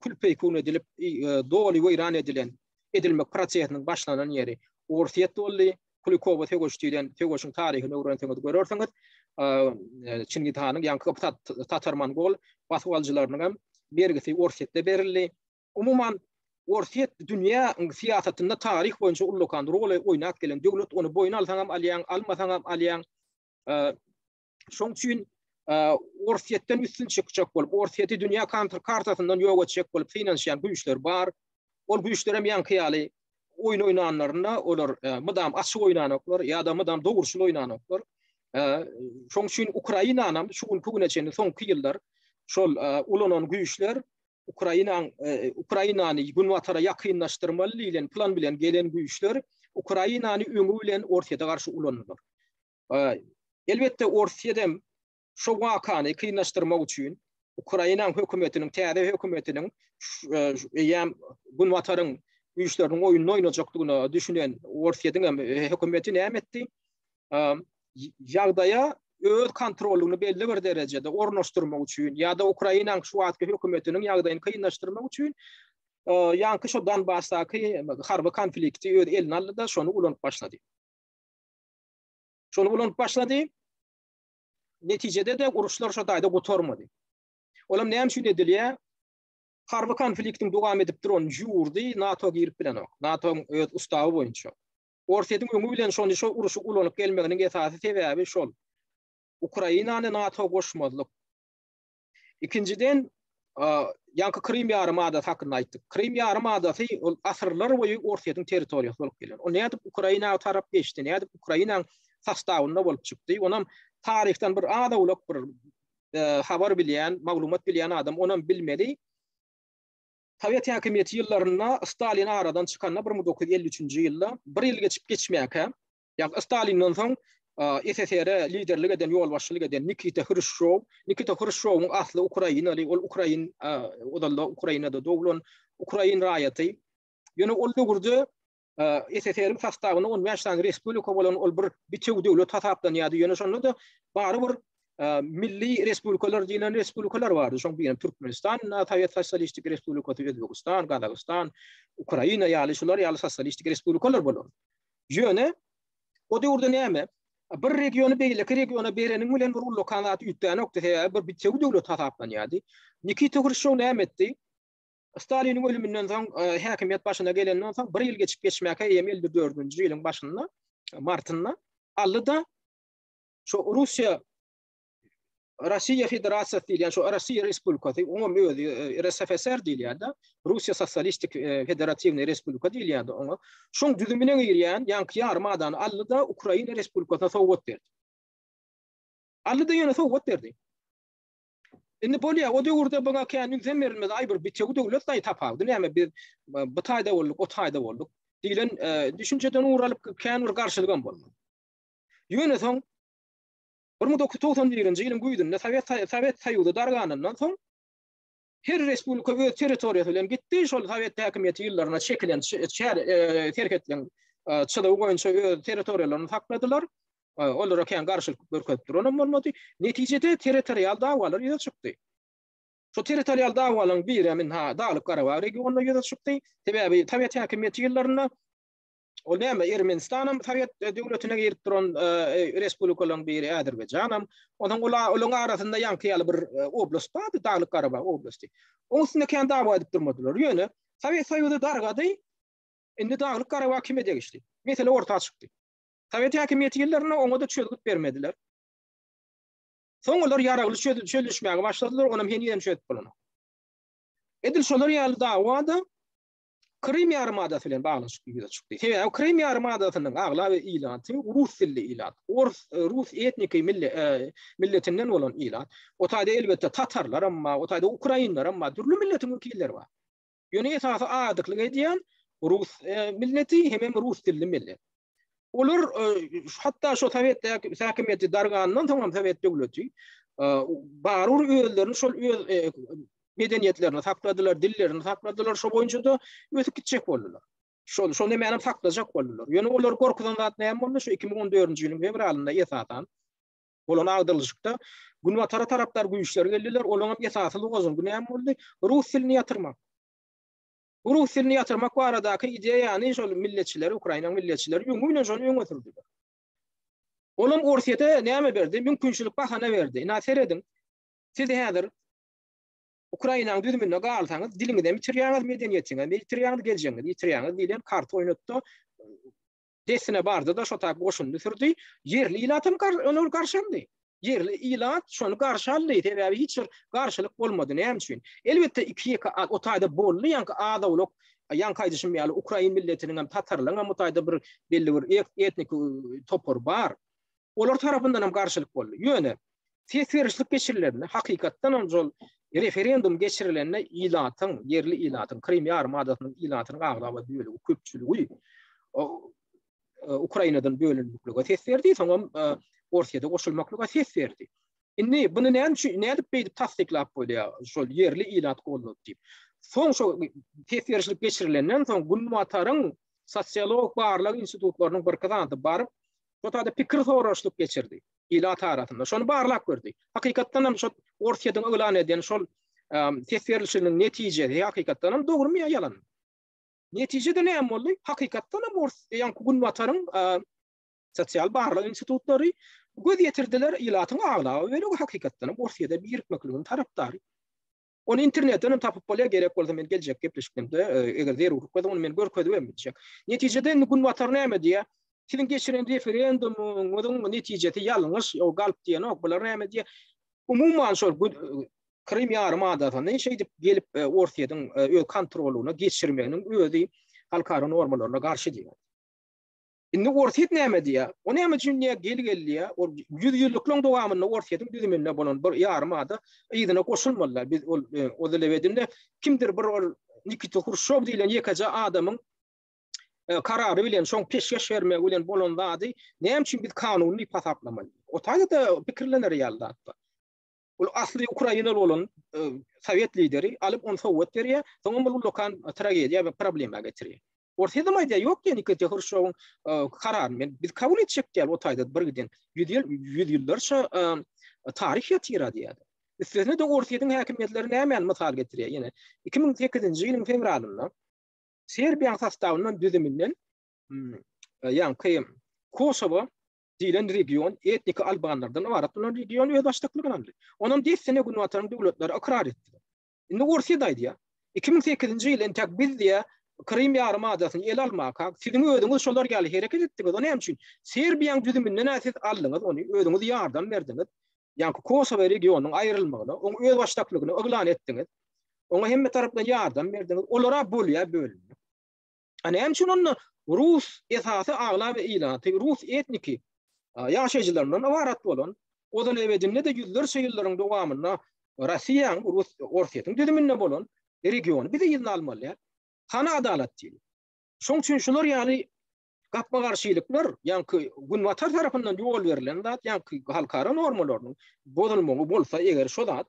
külpeýkün edilip doly weýran edilmek prosesiniň başlanan ýeri ortaya boldy. Kulikowa tegoşdylan tegoşyň taryhyny öwrenseňiz görerseňiz, Çingiz Hanyň ýa-ni Tatar-Mongol basyp aljylarynyň bergisi ortaya berildi. Umuman ortaya dünýä siýasatynda tarih boýunça ullukan rol oýnap gelen döwlet onu boýuna alsaňam alýan, almasaňam alýan. Şoň üçin ortadan üstün çykjak bolup, ortada dünýä kartasyndan ýok etjek bolup finansiýal güýçler bar. Ol güýçler hem ýanky ýaly oyun oynananlaryna olar mydam açyk oynanoklar ýa-da mydam dogurçul oynanoklar. Şoň üçin Ukrainanam şu güne çenli soňky ýyllar şol ulanan güýçler Ukrainany Gunwatara ýakynlaşdyrmaly diýilen plan bilen gelen güýçler Ukrainany öňü bilen ortada garşy ulanýar. Elbetde ortadam şo wakany kynlaşdyrmak üçin Ukraina hökümetiniň, täze hökümetiniň ýa Gunwataryň güýçleriň oýuny oýnajakdygyny düşünen ortadaň hökümeti näme etdi? Ýagdaýa öz kontrolyny belli bir derejede ornaşdyrmak üçin ýa-da Ukraina şu wagtky hökümetiniň ýagdaýyny kynlaşdyrmak üçin ýanky şo Donbassdaky harby konflikti öz eline aldy da şonu ulanyp başlady. Netijede de uruşlar şo taýda gotormady. Olam näme üçin edilýär? Harby konfliktiň dowam edip duran ýurdy NATO girip bilenok. NATO öz ustawy boýunça. Ortadan öňü bilen şo uruşy ulanyp gelmeginiň esasy sebäbi şol. Ukrainany NATO goşmadyk. İkinciden ýanky Krim ýarymadaty hakyny aýtdyk. Krim ýarymadaty ol asyrlar boýy ortadan territoriýa bolup gelen. O näde Ukraina tarap geçdi, näde Ukraina sastawynda bolup çykdy. Onam tarihten bir ada ulak bir habar bilýän, maglumat bilýän adam onam bilmedi. Sovet häkimiýeti ýyllarynda Stalin aradan çykanna 1953-nji ýylda bir ýyl geçip geçmäke, ýa Stalinden soň SSR liderlik eden, ýol başçylyk eden Nikita Khrushchevň asly Ukrainaly, ol Ukrainada doglan Ukrain raýaty. Ýöne ol dogurdy SSR'in sastawyny 15 tane respublika bolan ol bir bitiw döwlet tasaplanýardy. Ýöne şonda da bary bir milli respublikalar diýilen respublikalar bardy. Şoň bilen Türkmenistan, Sovet Sosialistik Respublikasy, Özbegistan, Kazakstan, Ukraina ýaly şular ýaly sosialistik respublikalar bolan. Ýöne o döwürde näme? Bir regiony beýleki regiona bereniň bilen bir ullukanat ýitden noktaga bir bitiw döwlet tasaplanýardy. Nikita Khrushchev näme etdi? Stalinin ölümünden soň häkimiýet başyna gelenden soň bir ýyl geçip geçmäke 54-nji ýylyň başynda martynda aldy da şo Russiya Federasiýasy diýilen şo Russiya Respublikasy, umumy RSFSR diýilýärdi. Russiya Sosialistik Federatiwny Respublika diýilýärdi oňa. Şoň düzümine girýän ýanky ýarymadany aldy da Ukraina Respublikasyna sowgat berdi. Aldy da ýöne sowgat berdi. Indi bolýa o döwürde baňa känin zemerilmez aýbyr bitiw döwlet daý tapawdy. Näme bir taýda bolduk, o taýda bolduk. Diýilen düşünjeden uğralyp kän bir garşylygan boldy. Ýöne soň 1991-nji ýylyň güýdünde Sovet Soýuzy darganyndan soň her respublika öz territoriýasy bilen gitdi, şol Sovet häkimiýeti ýyllaryna çekilen terk edilen çylygy boýunça öz territoriýalaryny sakladylar. Olara kän garşylyk görkezipdir. Ondan bolmady. Netijede territorial dagwalar ýa çykdy. Şu territorial dagwalaryň biri minha Dağlyk Garabaw regionuna ýa çykdy. Sebäbi Sovet häkimiýeti ýyllaryna o näme Ermenistanam Sovet döwletine girip duran respublikalaryň biri Azerbaýjanam. Ondan olaryň arasynda ýanky ýaly bir oblast bar, Dağlyk Garabaw oblasty. Onusyna kän dagwa edip durmadylar. Ýöne Sovet Soýuzy dargady. Indi Dağlyk Garabaw kime degişdi? Mesele ortağa çykdy. Sovet häkimiýeti ýyllaryna oňa da çözgüp bermediler. Soň olar ýaragly çözüşmäge başladylar, onam henüýem çözüp bolany. Edil şolar ýaly dagwada Krim ýarymadaty bilen baglanşyk ýüze çykdy. Sebäbi Krim ýarymadatynyň aglaby ilanty rus dilli ilan. Rus etnik milletinden bolan ilan. O taýda elbetde tatarlar amma, o taýda ukrainlar amma türlü milletiň wekilleri bar. Ýöne esasy adyklyk edýän rus milleti hem rus dilli millet. Olar hatta şu Sovet häkimiýeti dargandan soň Sovet döwleti barur öýlerini şol medeniýetlerini sakladylar, dillerini sakladylar, şo boýunça da ötüp gitjek boldular. Şol näme saklajak boldular. Ýöne olar gorkudan zat näme boldy? Şu 2014-nji ýylyň fevralynda esatan bolan agdylşykda Günwatara taraplar güýçleri geldiler. Olaryň esasy lugazyn näme boldy? Rus dilini ýatyrmak. Rus dilini ýatyrmak baradaky ideýany şol milletçiler, Ukraina milletçileri ýöňüne şonu ýöňetirdiler. Olam orsiýete näme berdi? Mümkinçilik bahana berdi. Ina seredin. Siz häzir Ukrainanyň düzümine galsaňyz, diliňizden bitirýäňiz, medeniýetiňizden bitirýäňiz, geljeňiz, bitirýäňiz diýen kart oýnatdy. Desine bardy da şo taýp goşuny sürdi. Yerli ilatym onu garşandy. Yerli ilat şonu garşandy. Sebäbi hiç garşylyk bolmady. Näme üçin? Elbetde iki o taýda boldy, ýanky adawlyk, ýanky aýdyşym ýaly Ukrain milletiniň hem tatarlaryň hem o taýda bir belli bir etnik topor bar. Olar tarapyndan hem garşylyk boldy. Ýöne tesirçilik geçirilerini hakykatdan onjol referendum geçirilenine ilatyň, yerli ilatyň, Krim ýarymadatynyň ilatynyň aglaby bölegi köpçüligi Ukrainadan bölünmeklige ses berdi, soňam Orsiýada goşulmaklyga ses berdi. Indi bunu näme diýip tasdiklap bolýar? Şol yerli ilat boldy diýip. Soň şo tesirçilik geçirilenden soň Günwataryň sosiolog barlyk institutlarynyň bir kazandy baryp, şo taýda pikir soraşlyk geçirdi. İlat arasında. Şonu barlak gördü. Hakykatdan hem şol Orsiýadan öňlen eden şol tesirçiliğiniň netijesi hakykatdan hem dogry ýa ýalan. Netijede näme boldy? Hakykatdan hem ýanky Günwataryň sosial barlyk institutlary göz ýetirdiler ilatyň aglaby we hakykatdan hem Orsiýada birikmekliginiň tarapdary. Onu internetden tapyp bolýar gerek bolsa men geljek gepleşikimde eger zerur bolsa onu men görkezip emjek. Netijede Günwatar näme diýär? Sizin geçiren referendumun netijesi ýalňyş, o galp diýen ok bular näme diýär? Umumyň şol Krim ýarymadatyny şey dip gelip Orsiýadyň öz kontroluna geçirmeginiň özi halkara normalaryna garşy diýär. Indi Orsiýet näme diýär? O näme üçin gelýär? O 100 ýyllyklyň dowamyny Orsiýadyň düzümine bolan bir ýarymada ýygyna goşulmadylar. Biz o dilewedinde kimdir bir Nikita Khrushchev diýilen ýekaja adamyň karary bilen şoň peşkeş bermek bilen bolan zady näme üçin biz kanuny pasaplamaly? O taýda pikirlenler ýaldy hatda. Ol asly Ukrainalı bolan Sovet lideri alyp onu sowat berýär, soňra bu lokal tragediýa we problema getirýär. Ortada maýda ýok diýen Nikita Khrushchev'in karary men biz kabul etjek diýär o taýda bir giden 100 ýyllarça taryh ýatyra diýär. Üstüne de Orsiýadyň häkimiýetleri näme mysal getirýär? Ýene 2008-nji ýylyň fevralynda Serbiýa sastawynyň düzüminden ýanky Kosovo diýilen region etnik albanlardan ibarat bolan region öz başlyklygyny aldy. Onuň desene Günwataryň döwletleri ikrar etdi. Indi Orsiýada diýär 2008-nji ýylyň tek biz diýär Krim ýarymadatyny el almak, siziň özüňiz şolar gali hereket etdiňiz. Näme üçin? Serbiýanyň düzüminden näsiz aldyňyz, ony özüňiz ýardam berdiňiz. Ýanky Kosovo regionunyň aýrylmagyny, oň öz başlyklygyny oglan etdiňiz. Oňa hemme tarapdan ýardam berdiňiz. Olara bölünýär. Näme üçin onu Rus esasy aglaby ilaty, Rus etniki ýaşaýjylarynyň ibarat bolan, o dilewedinde de ýüllerçe ýyllaryň dowamyna Russiýanyň, Orsiýadyň düzüminde bolan regiony bize ýylyny almaly. Hana adalet diýil. Şoň üçin şular ýaly gapma garşylyklar, ýanky Günwatar tarapyndan ýol berilen zat, ýanky halkara normalarynyň bozulmagy bolsa eger şo zat,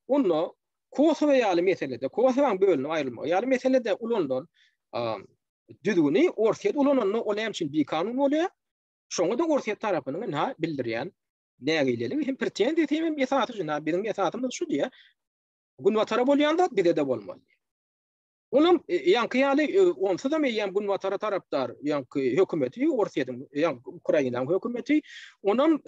onu Kosovo ýaly meselede, Kosowoň bölünip aýrylmagy ýaly meselede ulandan düdüni orsiýet ulananyny o näme üçin bir kanun bolýar? Şoňa da orsiýet tarapynyň bildirýän nägileli hem pretendent hem esasy jyna biziň esasymyz şu diýe. Gunwatara bolýanda bide de bolmaly. Olam ýanky ýaly onsuz da meýän Gunwatara tarapdar ýanky hökümeti orsiýetiň ýanky Ukraina hökümeti onam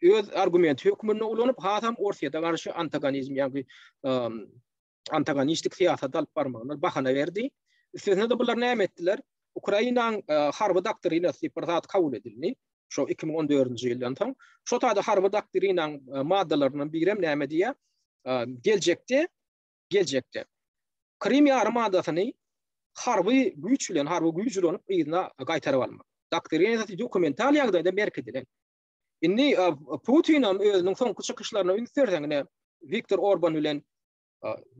öz argument hökümine ulanyp hasam orsiýeta garşy antagonizm ýanky antagonistik siýasat alyp barmagyna bahana berdi. Üstüne de bular näme etdiler? Ukrainaň harby doktrinasy bir zat kabul edildi. Şo 2014-nji ýyldan soň şo taýda harby doktrinaň maddalarynyň birem näme diýe? Geljekde Krim ýarymadasyny harby güýç bilen harby ýyna gaýtaryp almak. Doktrinasy dokumental ýagdaýda berkedilen. Inni Putin'am özünün son çıkışlarına ünsürseňine Viktor Orban bilen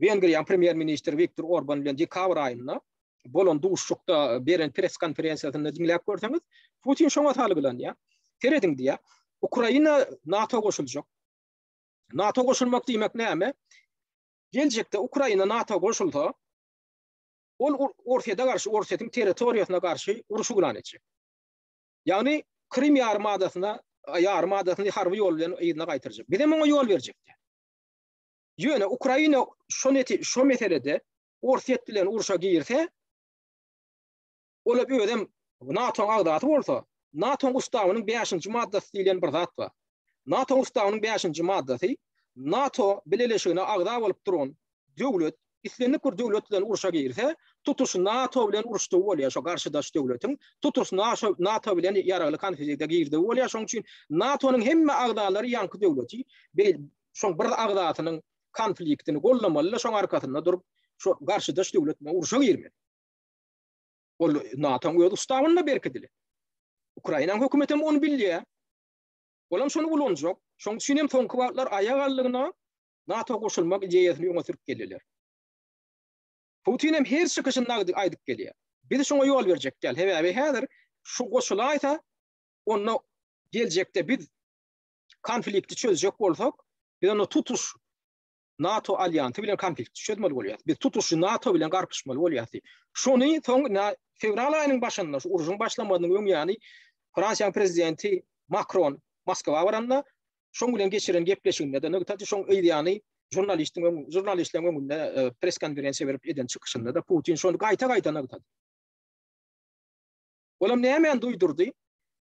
Wengriýa premier ministri Viktor Orban bilen dekabr aýynda bolan duşlukda beren press konferensiýasyny dinläp görseňiz, Putin şoňa taly bilen ýa, terediň diýe, Ukraina NATO goşuljak. NATO goşulmak diýmek näme? Geljekde Ukraina NATO goşulsa, ol Orsiýada garşy, Orsiýetiň territoriýasyna garşy uruşy gülan etjek. Ýagny Krim ýarymadasyna harby ýol bilen ýyna gaýtyrjak. Bir de muňa ýol berjekdi. Ýöne Ukraina şo meselede Orsiýet bilen uruşa girse, ola ödem NATO'ň agdaty bolsa, NATO'ň ustawynyň 5-nji maddasy diýilen bir zat bar. NATO'ň ustawynyň 5-nji maddasy NATO bileleşigine agda bolup duran döwlet, islenip bir döwlet bilen uruşa girse, tutuş NATO bilen uruşdy bolýar, şo garşydaş döwletiň tutuş NATO bilen ýaragly konflikde girdi bolýar. Şoň üçin NATO'nyň hemme agdalary ýanky döwleti şoň bir agdatynyň konfliktini gollamaly, şoň arkasynda durup şo garşydaş döwlet bilen uruşa girmeli. Ol NATO'ň öz ustawyna berkediler. Ukraina hökümeti onu bilýär. Olam şonu ulanjak. Şoň üçin hem soňky wagtlar aýak allygyna NATO goşulmak ideýasyny ýoňa sürüp gelýärler. Putin hem her çykyşynda aýdyp gelýär. Biz şoňa ýol berjekler. Hebe häzir şu goşulaýsa, onu geljekde biz konflikti çözjek bolsak, biz onu tutuş NATO alyanty bilen konflikti çözmeli bolýar. Biz tutuşy NATO bilen garpyşmaly bolýar. Şonu soň fevral aýynyň başynda, şu uruşyň başlamadynyň öňýany Fransiýa prezidenti Macron Moskwa baranda şoň bilen geçiren gepleşiginde de nägäti şoň ýany jurnalistlerin öňünde press konferensiýa berip eden çykyşynda da Putin şonu gaýta nägäti. Olam näme duýdurdy?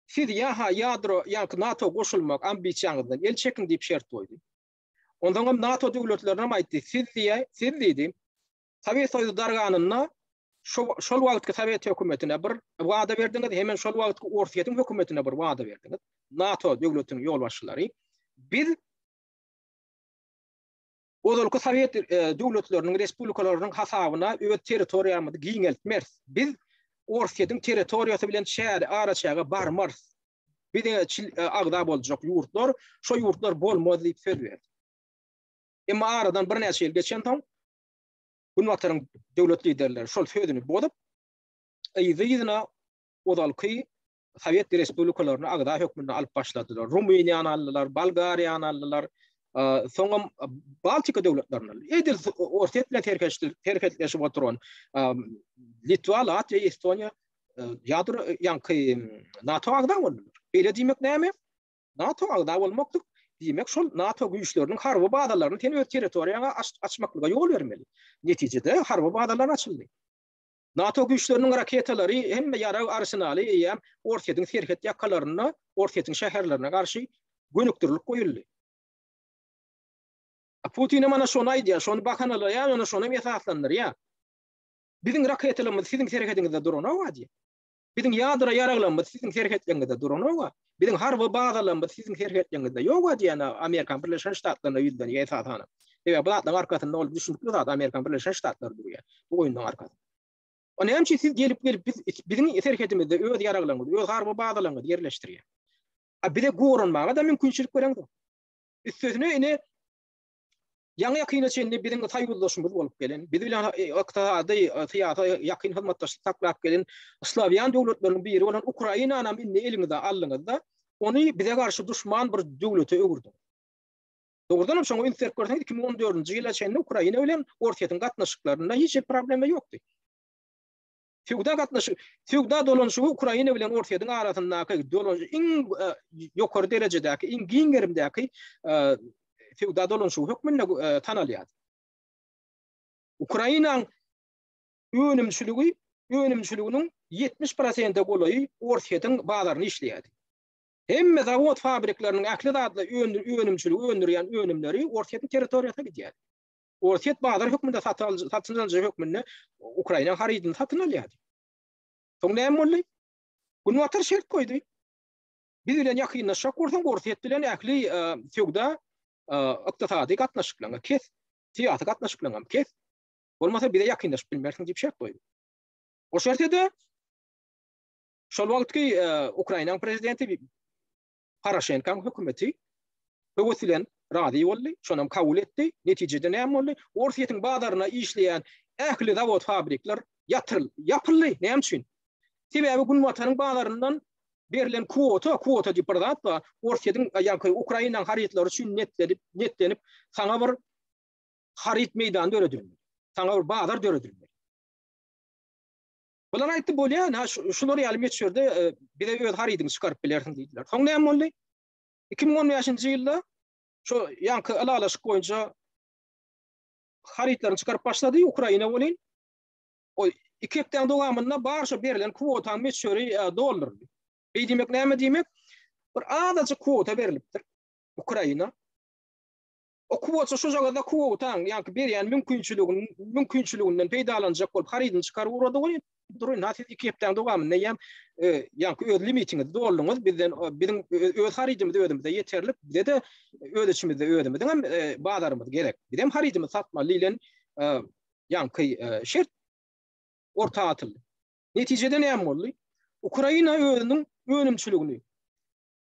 Siz ýadro ýa NATO goşulmak ambisiýaňyzdan el çekin diýip şert goýdy. Ondan hem NATO döwletlerine aýtdy. Siz diýdi, Sovet Soýuzy darganyna şol wagtky Sovet hökümetine bir wada berdiňiz, hemen şol wagtky Orsiýetiň hökümetine bir wada berdiňiz. NATO döwletiniň ýol başçylary biz Odolky Sovet döwletleriniň respublikalarynyň hasabyna öz territoriýamyzy giňeltmez. Biz Orsiýetiň territoriýasy bilen şäher araçaga barmaz. Bir de agda boljak ýurtlar, şo ýurtlar bolmaz diýip söz berdi. Emma aradan bir näçe ýyl geçen taň Gunwataryň döwlet liderleri şol sözüni bodup, ýyzyna odalky Sovet respublikalaryny agda hökmüne alyp başladylar. Rumeniýany aldylar, Bolgariýany aldylar, soňam Baltika döwletlerini aldy. Edil Orsiýet bilen terketleşip oturan Litwa, Latviýa, Estoniýa ýadyr ýanky NATO agda bolýar. Beýle diýmek näme? NATO agda bolmakdyr. Diýmek şol NATO güýçleriniň harby badalaryny ten öz territoriýaga açmaklyga ýol bermeli. Netijede harby badalar açyldy. NATO güýçleriniň raketalary hem ýarag arsenaly hem Orsiýetiň serhet ýakalaryna, Orsiýetiň şäherlerine garşy gönükdirlik goýuldy. Putin mana şonu aýdýar, şonu bakanalaýar, onu şonu esaslandyr ýa. Biziň raketalarymyz siziň serhetiňizde duranawa diýär. Biziň ýadyra ýaraglarymyz siziň serhetiňizde duranawa. Biziň harby bazalarymyz siziň serhetiňizde ýok diýen Amerika Birleşen Ştatlaryna ýüzden ýesatany. Bu zatlaryň arkasynda ol düşünikli zat Amerika Birleşen Ştatlary durýar. Bu oýundan arkasynda. O näme üçin siz gelip biziň serhetimizde öz ýaraglarymyzy, öz harby bazalarymyzy ýerleşdirýär. Bir de gorunmaga da mümkinçilik bereňdir. Üstüne ine ýa ýakyna çenli biziň taýguldaşymyz bolup gelen, biz bilen ykdysady syýasy ýakyn hyzmatdaşlyk taklap gelen Slaviýan döwletleriň biri bolan Ukrainanyň elinde aldyňyzda, ony bize garşy duşman bir döwlete öwürdi. Doğrudan şoňa insert görseň 2014-nji ýyla çenli Ukraina bilen ortaýatyň gatnaşyklarynda hiç bir problem ýokdy. Feodal dolanşygy Ukraina bilen ortaýatyň arasyndaky dolanşy iň ýokary derejedäki, iň giňerimdäki feodal dolanşygy hökmünde tanalýar. Ukrainaň önümçülüginiň 70% golaý ortaýatyň bazaryny işleýär. Hemme zawod fabriklarynyň äkli dadly önümçüligi öndürýän önümleri ortaýatyň territoriýasyna gidýär. Ortaýat bazar hökmünde satylýan hökmünde Ukraina harityny satyn alýar. Soň näme boldy? Bunu atar şert koydy. Biz bilen ýakynlaşak bolsaň ortaýat bilen äkli feodal ykdysady gatnaşyklaryň kes, tiýatry gatnaşyklaryň kes. Bolmasa bize ýakynlaşyp bilmersiň diýip şert koydy. O şertde şol wagtky Ukraina prezidenti Poroshenko hökümeti höwesilen razy boldy, şonam kabul etdi. Netijede näme boldy? Ortaýatyň bazaryna işleýän ähli zawod fabrikler ýapyldy. Näme üçin? Sebäbi gün wataryň balaryndan berilen kuota diýip bir zat bar. Ortaýatyň ýa-ni Ukrainaň haritlary üçin netlenip saňa bir harit meýdan döredildi. Saňa bir bazar döredildi. Bular aýtdy bolýar, şulary ýaly meçherde bize öz harityny çykaryp bilersiň diýdiler. Soň näme boldy? 2015-nji ýylda şu ýa-ni alalaşyk boýunça haritlaryny çykaryp başlady Ukraina bolan. O 2 hepden dowamında barşa berilen kuotaň meçheri dollardy. Beýdimek näme diýmek? Bir adaça kuota berilipdir Ukraina. O kuota şu jagada kuotaň ýa-ni berýän mümkinçiliginden peýdalanjak bolup harityny çykaryp urady goýy. Durun nasyz 2 hepden dowamında ýa-ni öz limitiňiz dolluňyz biziň öz haritymyz özümizde ýeterli. Bize de öz içimizde özümizden hem bazarymyz gerek. Bizim haritymy satmaly bilen ýa-ni şert orta atıldı. Neticede näme boldy? Ukraina özüniň önümçiligini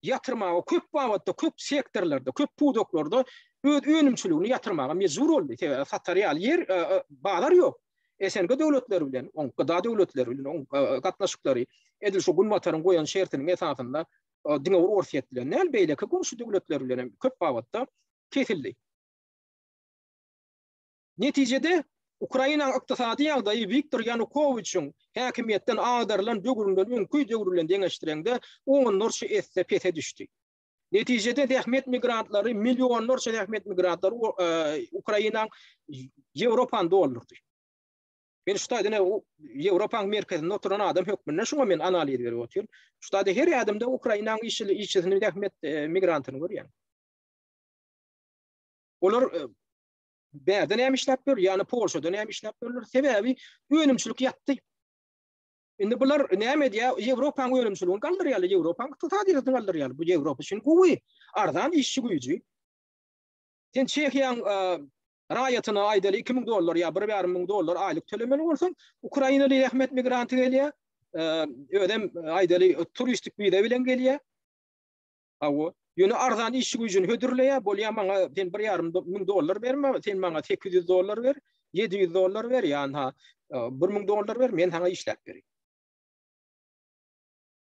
ýatyrmaga köp wagtda, köp sektorlarda, köp pudoklarda öz önümçiligini ýatyrmaga mejbur boldy. Satarýal ýer, bazar ýok. SNG döwletleri bilen, ONKDA döwletleri bilen, gatnaşyklary edil şu gün wataryň goýan şertiniň esasynda diňe ortaýat bilen näl beýleki gomşy döwletleri bilen köp wagtda kesildi. Neticede Ukraina ykdysady ýagdaýy Viktor Yanukovyçyň häkimiýetden agdarylan döwründen deňeşdirende oňunlarça pese düşdi. Neticede dähmet migrantları, milyonlarça dähmet migrantlar Ukrainaň Ýewropaň doldurdy. Ben şu taýda Ýewropaň merkezinde oturan adam hökmünde şoňa men analiz berip otyr. Şu taýda her adamda Ukrainaň işçisini dähmet migrantyny görýän. Olar bäde näme işläp ber, ýani Polşada näme işläp berler? Sebäbi önümçilik ýatdy. Indi bular näme diýär? Ýewropaň önümçiligini galdyrýar, Ýewropaň ykdysadyny galdyrýar. Bu Ýewropa üçin gowy arzan işçi güýji. Sen Çekiýaň raýatyna aýdaly $2000 ýa $1,500 aýlyk tölemeli bolsaň, Ukrainaly dähmet migranty gelýär, ödem aýdaly turistik bize bilen gelýär. Awo ýöne arzan işçi güýjüni hödürleýär, bolýar maňa sen $1,500 berme, sen maňa $800 ber, $700 ber, ýa-ni $1,000 ber, men sana işläp berýär.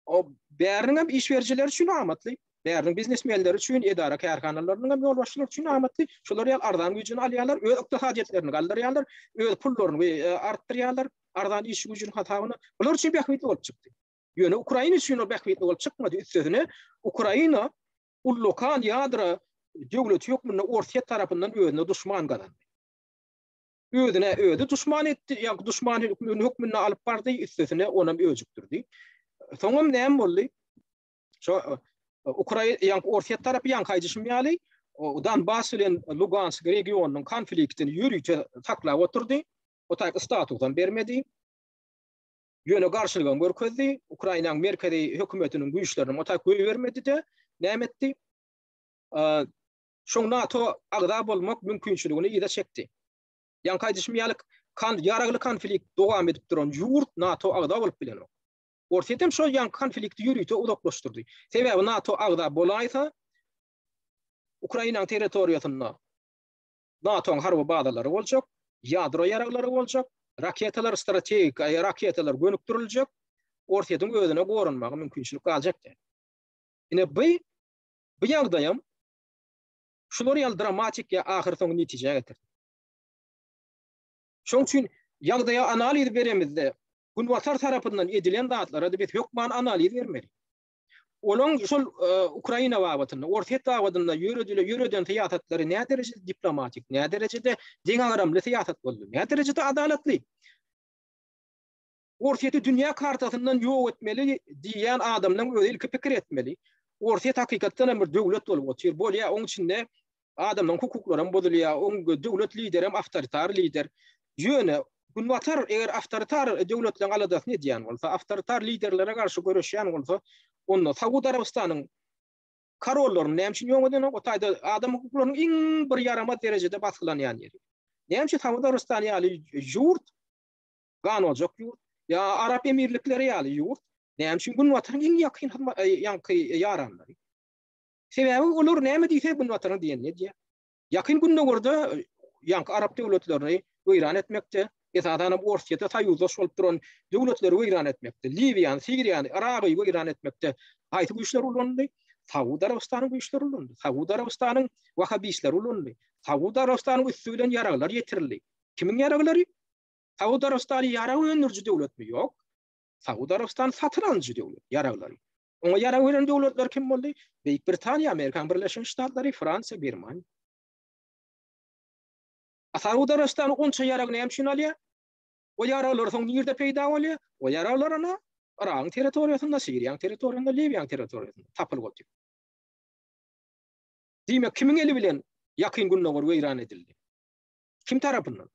O bäriňem iş berjiler üçin amatly, bäriň biznesmenler üçin, edara karhanalarynyň hem ýolbaşçylar üçin amatly. Şolar ýal arzan güýjüni alýarlar, öz ykdysadyetlerini galdyrýarlar, öz pullaryny artdyrýarlar, arzan iş güýjüniň hatabyny. Bular üçin bähwitli bolup çykdy. Ýöne Ukraina üçin o bähwitli bolup çykmady. Üstüne Ukraina ullokan ýadra döwlet hökmüne ortaýat tarapyndan özüne duşman galandy. Özüne duşman etdi, ýa duşman hökmüne alyp bardy, üstüne onam özükdirdi. Soňam näme boldy? Şo Ukraina ýa ortaýat tarapy ýa haýdyşmýaly, Donbass bilen Lugansk regionunyň konfliktini ýürüýçe taklap oturdy. O taýp statusdan bermedi. Ýöne garşylygyny görkezdi. Ukrainaň merkezi hökümetiniň güýçlerini o taýp goýup bermedi-de näme etdi? Şoň NATO agda bolmak mümkinçiligini ýa-da çekdi. Ýa haýdyşmýaly ýaragly konflikt dowam edip duran ýurt NATO agda bolup bilen. Ortaýatem şo ýa konflikti ýürüýte uzaklaşdyrdy. Sebäbi NATO agda bolaýsa Ukrainaň territoriýasynda NATO'nun harby bazalary boljak, ýadro ýaraglary boljak, raketalar, strategik raketalar gönükdiriljek, ortaýatyň özüne gorunmagy mümkinçilik galjak. Ine bu ýagdaýam Şular ýaly dramatik ya ahir soň netije getirdi. Şoň üçin ýagdaýa analiz beremizde Gunwatar tarapyndan edilen datlara da biz hökman analiz bermeli. Olan şol Ukraina wabatyny, Orta Asyada ýöreden syýasatlary näme derejede diplomatik, näme derejede deňagaramly syýasat boldy, näme derejede adalatly. Orta dünýä kartasyndan ýok etmeli diýen adamlaryň özi ilki pikir etmeli. Orta hakykatdan bir döwlet bolup otur. Bolýa oň içinde adamlaryň hukuklaryny bozulýar, oň döwlet liderim awtoritar lider. Ýöne Gunwatar eger awtoritar döwletleň aladasyny diýen bolsa, awtoritar liderlere garşy görüşýän bolsa, onda Saudi Arabistanyň karollaryny näme üçin ýok eden o taýda adam hukuklarynyň iň bir ýarama derejede basgylanyň ýeri. Näme üçin Saudi Arabistan ýaly ýurt, ganojak ýurt, ya Arap Emirlikleri ýaly ýurt, näme üçin Gunwataryň iň ýakyn ýaranlary. Sebebi olar näme diýse Gunwataryň diýen näde? Ýakyn günde görde ýanky Arap döwletlerini öýran etmekde, esadan Orsyada taýyuzdaş bolup duran döwletleri öýran etmekde, Libiýany, Siriýany, Iragy öýran etmekde. Aýty güýçler ulandy, Saudi Arabistanyň güýçleri ulandy, Saudi Arabistanyň Wahhabistleri ulandy, Saudi Arabistanyň üstünden ýaraglar ýetirildi. Kimiň ýaraglary? Saudi Arabistany ýarag öndürjü döwletmi? Ýok. Saudi Arabistan satyn alyjy döwlet, ýaraglary. Oňa ýarag beren döwletler kim boldy? Beýik Britaniýa, Amerikan Birleşik Ştatlary, Fransa, Germaniýa. Saudi Arabistan onça ýarag näme üçin alýar? O ýaraglar soň ýerde peýda bolýar. O ýaraglar ana Iran territoriýasynda, Siriýanyň territoriýasynda, Libiýanyň territoriýasynda tapylyp otur. Diýmek kimiň eli bilen ýakyn günler öýran edildi? Kim tarapyndan?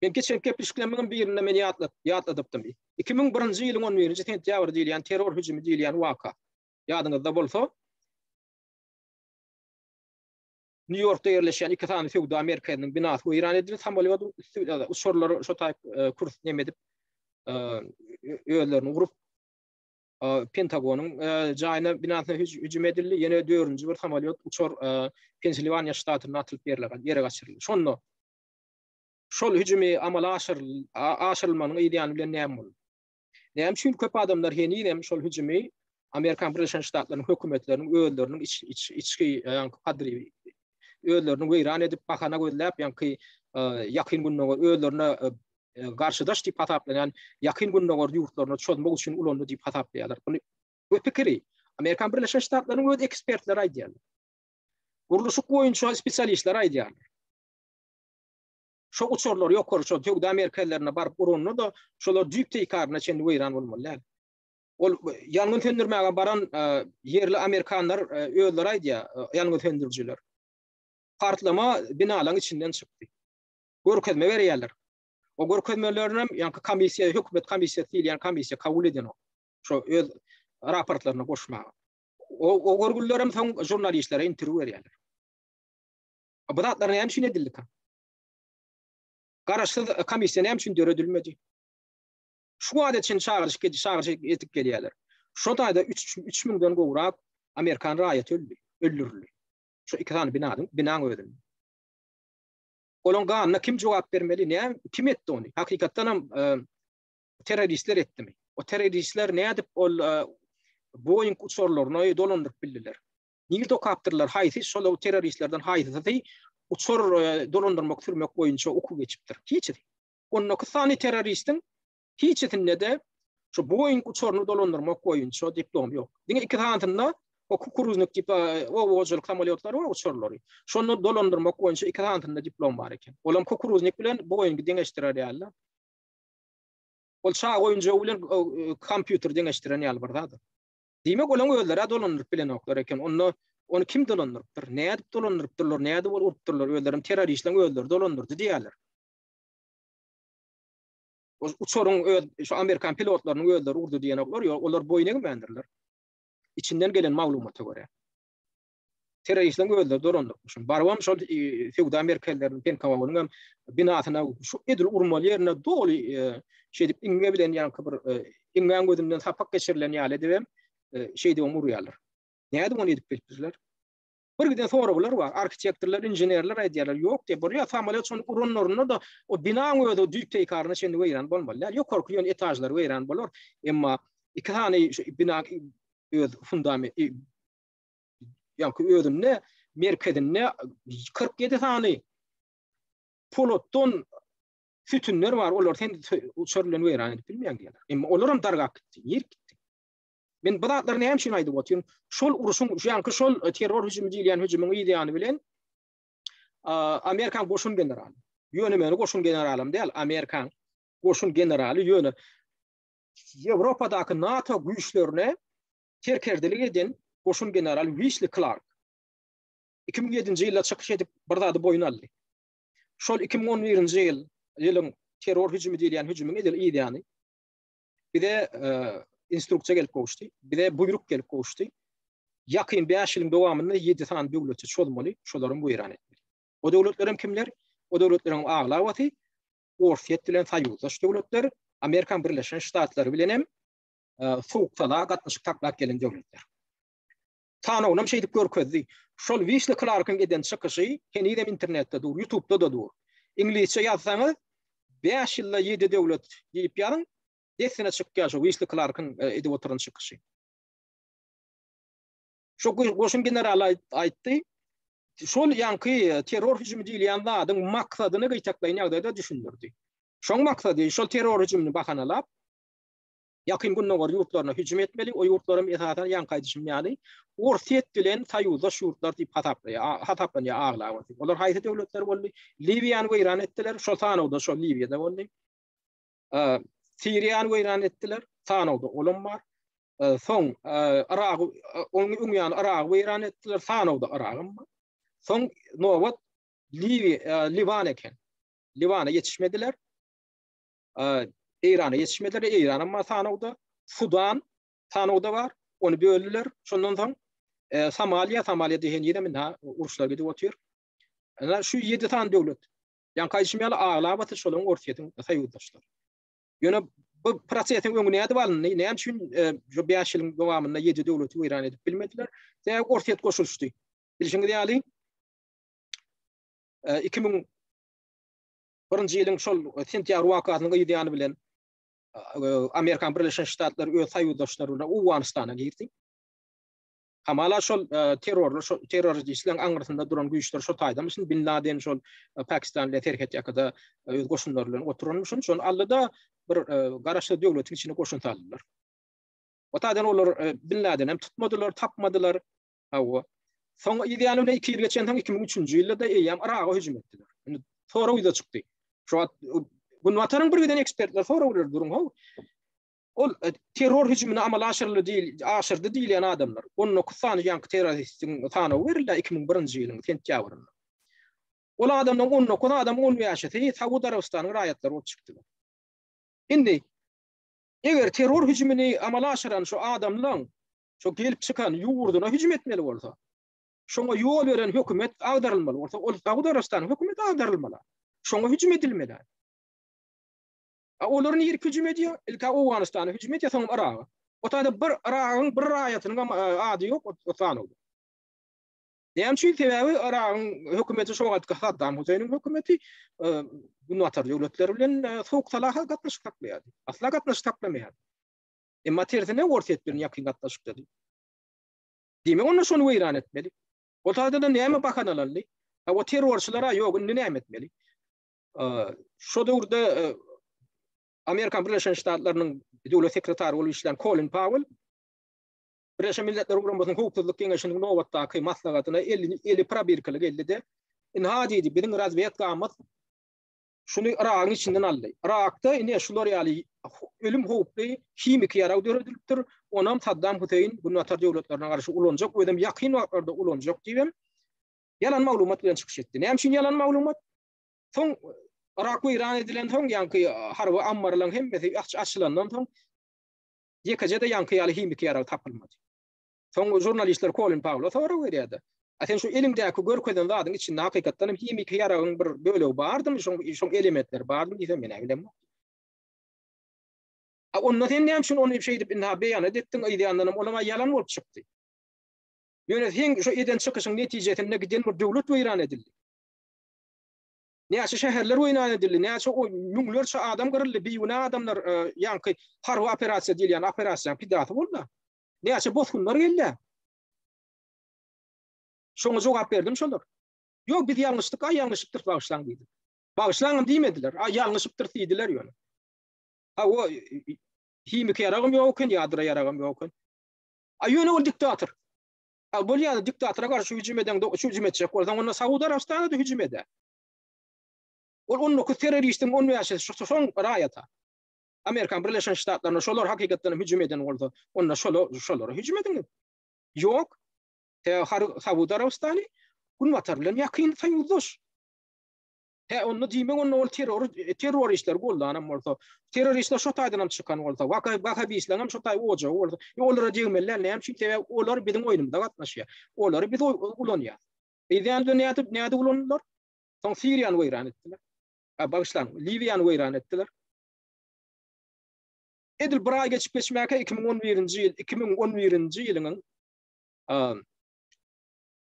Ben geçen kepişiklerimiň birinde meni ýatladypdym. 2001-nji ýylyň 11-nji sentýabr diýilen terror hüjümi diýilen waka. Ýadyňyzda bolsa, New York'ta yerleşen iki tane Suudi Amerika'nın binası öýran edildi. Samolyot uçurlar şu taýp kurs nemedip öýlerini urup Pentagonyň jaýyna binasyna hüjüm edildi. Ýene 4-nji bir samolyot uçur Pensilvaniýa ştatyna atylyp berilgen ýere gaçyryldy. Şol hüjümi amala aşyrylmanyň ideýany bilen näme boldy? Näme üçin köp adamlar heninem şol hüjümi Amerikan Birleşik Ştatlarynyň hökümetleriniň öýlerini içki kadri öýlerini öýran edip bahana gözläp ýa-ki ýakyn günler öýlerini garşydaş diýip hataplanýan ýakyn günler ýurtlaryna çözmek üçin ulandy diýip hataplaýarlar. Bunu bu pikiri Amerikan Birleşik Ştatlarynyň öz ekspertleri aýdýarlar. Guruluşyk boýunça spesialistler aýdýarlar. Şo uçurlar ýokary şo Suudi Amerikalylaryna baryp uranlar da şolar düýp teýkarna çenli öýran bolmalylar. Ol ýalňy töndirmäge baran yerli Amerikanlar öýler aýdýar, ýalňy töndirjiler. Partlama binalaryň içinden çykdy. Görkezme berýärler. O görkezmelerini ýa-ki komissiýa, hökümet komissiýasy diýilen komissiýa kabul eden o. Şo öz raportlaryna goşmagy. O görgüllärem soň jurnalistlere interwýu berýärler. Bu datlar näme üçin edildi? Garaşsyz komissiýa näme üçin döredilmedi? Şu wagt üçin çağırış etip gelýärler. Şo taýda 3000den gowrak Amerikan raýaty öldürildi. Şu iki tane binaň öldürildi. Olan ganyna kim jogap bermeli? Näme kim etdi onu? Hakykatdan ham teröristler etdimi? O teröristler näme dip ol Boeing uçurlaryny dolandyryp bildiler. Niýe dokapdyrlar? Haýsy şol teröristlerden haýsy uçur dolandyrmak sürmek boýunça oku geçipdir. Hiç. Onun sany teröristin hiçetinde de şu Boeing uçurunu dolandyrmak boýunça diplom ýok. Diňe iki tanatynda o kukuruznik tipi owojylyk samolyotlary we uçurlary. Şonu dolandyrmak boýunça iki tanatynda diplom bar eken. Olam kukuruznik bilen Boeing deňeşdirýärler. Ol çağa goýunca bilen kompýuter deňeşdiren ýaly bardadyr. Diýmek olam öýlere dolandyryp bilen oklar eken. Onu kim dolandırıptır? Näde dip dolandırıpdyrlar? Näde bol urupdyrlar? Öýlerim teröristler öýler dolandyrdy diýerler. O uçurun şu Amerikan pilotlarynyň öýleri urdu diýen oklar ýok, olar boýuna gimendirler. İçinden gelen maglumata göre. Teröristler öýler dolandyrmışyň. Barwam şol Suudi Amerikalylaryň Pentagonyň binasyna şu edil urmaly ýerine doly şeýdip iňe bilen ýa-ki bir iňe gözünden sapak geçirilen ýaly edip şeýde umurýarlar. Näde onu edip bildirler? Bir giden soragylar bar, arkitektorlar, injenerler aýdýarlar, ýok diýip bir samolyot şonu uranlaryna da o binaň öýde düýp teýkarna çenli öýran bolmalylar. Ýok korkuýan etajlar öýran bolar. Emma iki tane bina öz fundament ýa-ki öýdünde merkezinde 47 tane polotton fütünler var. Olar hem uçurlan weyran edip bilmeyen diyorlar. Ama olaram dargak gitti, yer gitti. Men badatlarını hem şunu aydı botyun. Şol uruşun, yankı şol terör hücumu diýen hücumun ideýany bilen Amerikan goşun generaly. Ýönemeni goşun generalym değil, Amerikan goşun generaly ýöne Ýewropadaky NATO güýçlerine terkerdilik eden goşun general Wesley Clark 2007-nji ýylda çykyş edip bir zady boyun aldy. Şol 2011-nji ýylyň terör hüjumy diýen hüjumyň edil ideýany bir de instruksiýa gelip goşdy, bir de buyruk gelip goşdy. Ýakyn 5 ýylyň dowamynda 7 tane döwletçi çolmaly, şolaryň buyran etmeli. O döwletlerim kimler? O döwletleriň aglawaty Orsiýet bilen saýyzdaş döwletler, Amerikan Birleşen Ştatlary bilen hem soğuktada gatnaşyk taklap gelen döwletler. Tanawynam şey dip görkezdi. Şol Wesley Clark'ın eden çykyşy kenide internetde dur, YouTube'da da dur. İngilizce ýazsaňyz 5 ýylda 7 döwlet diýip ýaryň desine çykýar şo Wesley Clark'ın edip oturan çykyşy. Şo goşun general aýtdy. Şol ýanky terör hüjumy diýilýän zadyň maksadyny gytaklaýan ýagdaýda düşündirdi. Şoň maksady şol terör hüjümini bahanalap ýakyn günler ýurtlaryna hüjüm etmeli, o ýurtlarym esasen ýanky düşmýärdi. Orsiýet bilen saýyzdaş ýurtlar diýip hataplanýar aglawaty. Olar haýsy döwletler boldy? Libyany weýran etdiler, şol tanawda şol Libyada boldy. Siriýany weýran etdiler, tanawda olam bar. Soň Irak, Üňýany Irak weýran etdiler, tanawda Iragym bar. Soň nowat Liban eken. Libana yetişmediler. İran'a yetişmediler. İran'ın ma tanawda. Sudan tanawda var. Onu böldüler. Şondan soň Somalia diýen ýerde minä uruşlar gidip otyr. Ana şu 7 tane döwlet. Ýa kaýşymýaly aglawaty şolaryň orsiýetiň saýyzdaşlar. Ýöne bu prosesiň öňüne ýadyp alındy. Näme üçin şu 5 ýylyň dowamynda 7 döwleti weýran edip bilmediler. Täze orsiýet goşulşdy. Bilişiňiz ýaly 2001-nji ýylyň şol sentýabr wakatynyň ideýany bilen Amerikan Birleşen Ştatlary öz saýyzdaşlaryna Awganistana girdi. Hamala şol teröristlerin aňyrtynda duran güýçler şol taýdamyşyn Bin Laden şol Pakistan ile terk etýäkda öz goşunlary bilen oturmuşyn şol allyda bir garaşly döwletiň içine goşun saldylar. O taýdan olar Bin Laden hem tutmadylar, tapmadylar. Hawa. Soň ideýany bilen 2 ýyl geçen 2003-nji ýylda eýam Iraka hüjüm etdiler. Sonra uýda çykdy. Şu bu wataryň bir giden ekspertler sonra ular durun haw. Ol terör hüjümini amal aşyrdy diýilen adamlar. Onu kusan ýanky teröristiň tanawy berildi 2001-nji ýylyň sentýabrynda. Ol adamdan onu kusan adam 10 ýaşasy Saudi Arabistanyň raýatlary olup çykdylar. Indi eger terör hüjümini amal aşyran şu adamlaryň şu gelip çykan ýurduna hüjüm etmeli bolsa, şoňa ýol beren hökümet agdarylmaly bolsa, ol Saudi Arabistanyň hökümeti agdarylmaly. Şoňa hüjüm edilmeli. Olaryň ýeri hüjüm edýär, ilka Awganistana hüjüm edýär, soň Irak. O taýda bir Irakyň bir raýatynyň ady ýok, o tanawdy. Näme üçin sebäbi Irakyň hökümeti şoňa Saddam Huseyniň hökümeti bu natar döwletler bilen soğuk talaha gatnaşyk taklaýardy. Asla gatnaşyk taklamaýardy. Emma tersine orsiýet bilen ýakyn gatnaşyk dedi. Diýmek onu şonu weýran etmeli. O taýda da näme bakanalary? O terörçilere ýok, näme etmeli? Şo döwürde Amerikan Birleşen Ştatlarynyň döwlet sekretary bolup işleýän Colin Powell Birleşen Milletler Guramasynyň hukuklyk keňeşiniň nowatdaky maslagatyna 50 probirkalik elde inha diýdi. Biriň razvedkamat şunu Irakyň içinden aldy. Irakda ine şular ýaly ölüm howpy himik ýaraw döredilipdir. Onam Saddam Huseyn bu natar döwletlerine garşy ulanjak, ödem ýakyn wagtlarda ulanjak diýip yalan maglumat bilen çykyş etdi. Näme üçin yalan maglumat? Soň Irak weýran edilen soň ýanky harby ammarlaryň hemmesi açylandan soň ýekajada ýanky ýaly himik ýaraw tapylmady. Soň jurnalistler Colin Powell sonra berýärdi. Aten şu elimdäki görkezden zadyň içinde hakykatdan himik ýarawyň bir bölegi bardymy, şoň elementler bardymy diýsem men bilmem. Onu näme üçin onu bir şey edip inha beýan etdiň ideýandan olama yalan bolup çykdy. Ýöne sen şu eden çykyşyň netijesinde giden bir döwlet weýran edildi. Näçe şäherler weýran edildi, näçe o müňlerçe adam gyryldy, biýüne adamlar ýanky harby operasiýa diýilýän operasiýa pidaty boldy. Näçe bozgunlar geldi. Şoňa jogap berdim şolar. Yok biz yanlışlıktır bağışlan dedi. Bağışlanım diýmediler. Yanlışlıktır diýdiler ýöne. O himike yaragym ýokyn, ýadyra yaragym ýokyn. Ýöne ol diktator. Bol ýa diktatora garşy hüjüm eden, hüjüm etjek bolsaň onda Saudy Arabistana da hüjüm eder. Onu teröristin onu ýaşy şoň raýata. Amerikan Birleşen Ştatlaryna şolar hakykatdan hüjüm eden bolsa, onda şolara hüjüm edin. Ýok. Saudy Arabistany Gunwatar bilen ýakyn taýýurdoş. Onu diýmek onu ol teröristler gollanam bolsa, teröristler şo taýdan çykan bolsa, wahhabistler şo taý oja bolsa, olara diýmeler näme çünki olar biziň oýnumyzda gatnaşýar. Olary biz ulanýar. Ýa-da näde ulanýar? Soň Siriýany weýran etdiler. Bagşlan, Libyany weýran etdiler. Edil bir ay geçmäke 2011-nji ýylynyň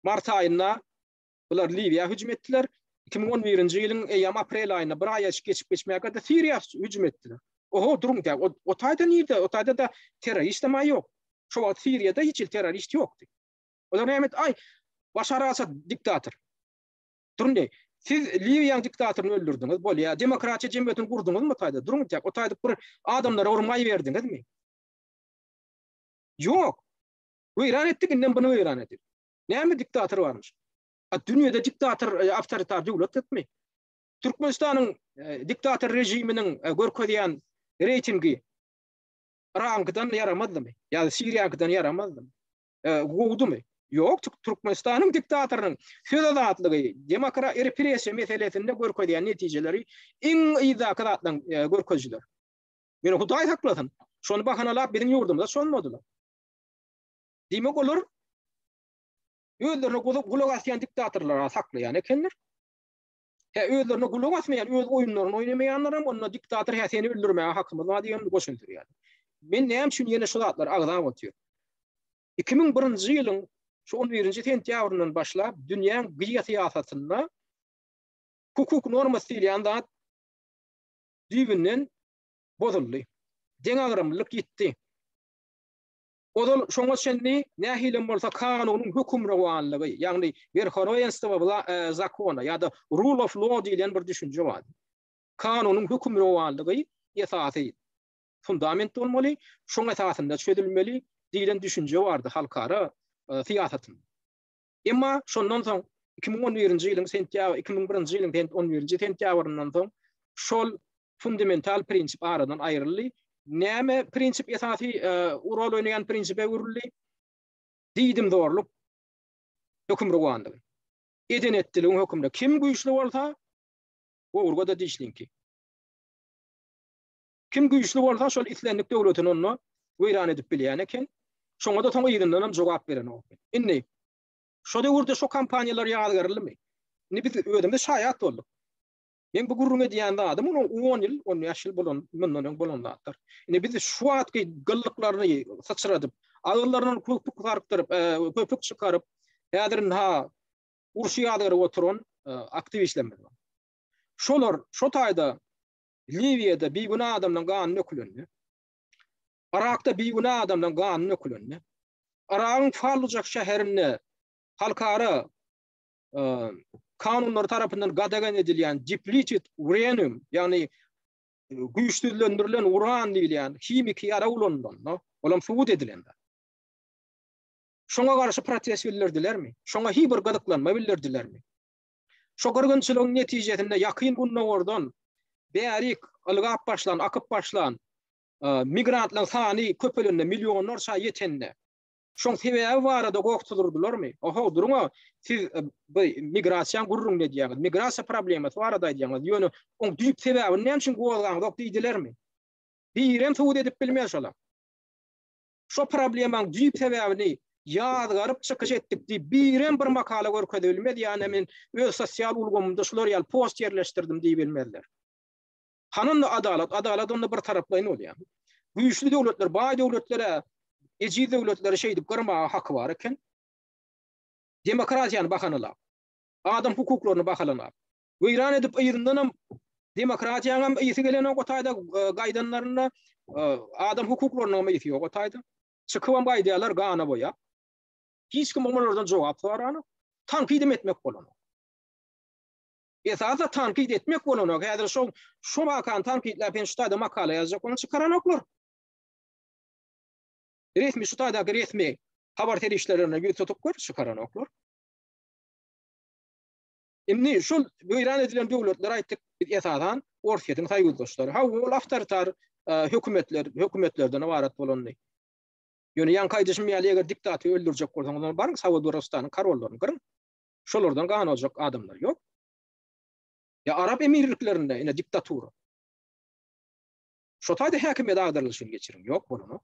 mart aýynda bular Libya hüjüm etdiler. 2011-nji ýylyň eýam aprel aýynda bir ay geçmäke de Siriýa hüjüm etdiler. Oho durum da o taýda nirde? O taýda da terörist ama ýok. Şo wagt Siriýada hiç terörist ýokdy. Olar nämet ay Başar Asad diktator. Durun siz Libyan diktatoryny öldürdiňiz, bolýa demokratiýa jemgyýetini kurduňyzmy taýda? Durun o taýda bir adamlara urmay berdiňizmi? Ýok. Weýran etdiginden bunu weýran etdi. Näme diktator barmyş? Dünýede diktator awtoritar döwlet etmi? Türkmenistanyň diktator rejiminiň görkezýän reytingi rangdan yaramadymı? Ýa-da Siriýadan yaramadymı? Gowdumy? Ýok, Türkmenistanyň diktatornyň söz azatlygy, repressiýa meselesinde görkezýän netijeleri iň ýa kadatdan görkezdiler. Meni Hudaý haklasyn. Şonu bahanalap biziň ýurdumyzda sonmadylar. Diýmek olar özlerine gulak asýan diktatorlara saklaýan ekenler. Özlerine gulak asmaýan, öz oýunlaryny oýnamaýanlar hem onda diktator seni öldürmäge hakymyz var diýen goşuldur. Men näme üçin ýene şu zatlar agdan otýar. 2001-nji ýylyň şu 11-nji sentýabryndan başlap dünýäň gyýa syýasatynda hukuk normasy diýilýän zat düýbünden bozuldy. Deňagrymlyk gitdi. Odal şoňa şenli nähilem bolsa kanunyň hükümrawanlygy, ýagny verhowenstwo zakona ýa-da rule of law diýilen bir düşünje bar. Kanunyň hükümrawanlygy esasy fundament bolmaly, şoň esasynda çözülmeli diýilen düşünje bardy halkara syýasatynda. Emma şondan soň 2011-nji ýylyň sentýabr 2001-nji ýylyň 11-nji sentýabryndan soň şol fundamental prinsip aradan aýryldy. Näme prinsip esasy rol oýnaýan prinsipe urildi? Diýdim dorluk hükümrawanlygy. Edenetdiligiň hükümde kim güýçli bolsa, o urga da diýişlinki. Kim güýçli bolsa şol islendik döwletini onu weýran edip bilýän eken. Şoňa da toňa ýerinden hem jogap beren okdy. Indi şo döwürde şo kampaniýalar ýadygarlymy? Indi biz ödümde şaýat bolduk. Men bu gurrun edýän adam onu 10 ýyl, 10 ýaşyl bolan, mundan bolanlar. Indi biz şu atky gyllyklaryny saçradyp, agyrlaryny köpük garykdyryp, köpük çykaryp, häzirin urşy ýadygar oturan aktivistler. Şolar şo taýda Libyada beýguna adamdan ganyny ökülendi. Irakda beýguna adamdan ganyny ökülendi. Irakyň Fallujah şäherinde halkara kanunlar tarapyndan gadagan edilýän depleted uranium, ýagny güýçlendirilen uran diýilýän himik ýara ulandan, olam subut edilendi. Şoňa garşy protest bildirdilermi? Şoňa hiçbir gadaklanma bildirdilermi? Şo gyrgynçylygyň netijesinde ýakyn gunnawardan bärik ılgap başlan, akyp başlan migrantlaryň sany köpelenme, milyonlarça ýetende. Şoň sebäbi barada gokdurdularmy? Oho, durma, siz migrasiýa gurrun edýäňiz, migrasiýa problemasy barada edýäňiz. Ýöne, oň düýp sebäbi näme üçin gowalgaňyz diýdilermi? Birem subut edip bilmeýär. Şo problemaň düýp sebäbini ýadygaryp çykyş etdik diýip birem bir makala görkezilmedi, ýani men öz sosial ulgamymda şular ýaly post ýerleşdirdim diýip bilmezler. Hanynda adalat onda bir taraplaýyn bolýar. Güýçli döwletler, baý döwletlere eci döwletlere şey edip garmaga haky bar eken. Demokratiýany bahanalap, adam hukuklaryny bahanalap, weýran edip ýerinde hem demokratiýanyň hem ýeti gelen o taýda gaýdanlaryna adam hukuklaryny hem ýeti ýok o taýda. Çykyp gaýdalar gana boýap. Hiç kim onlardan jogap soraýan. tankid etmek bolan. Esasa tankid etmek bolan. Häzir şu makan tankidler ben şutada makala ýazjak, onu çıkaran oklar. Resmi şutada resmi habar terişlerine ýütutup gör çıkaran oklar. Emni şol böýran edilen döwletler aýtdyk esasan orfiýetin taýýyldşlary. Ha ol awtoritar hökümetlerden ibaret bolandy. Ýöne ýan kaýdyşym ýaly eger diktaty öldürjek bolsaňyz barň Saudiýa Arabistanyň kararlaryny görün. Şolardan gaň olacak adamlar ýok. Ya Arap emirliklerinde ine diktatura. Şo taýda häkimiýet agdarlyşyny geçirin ýok bolany.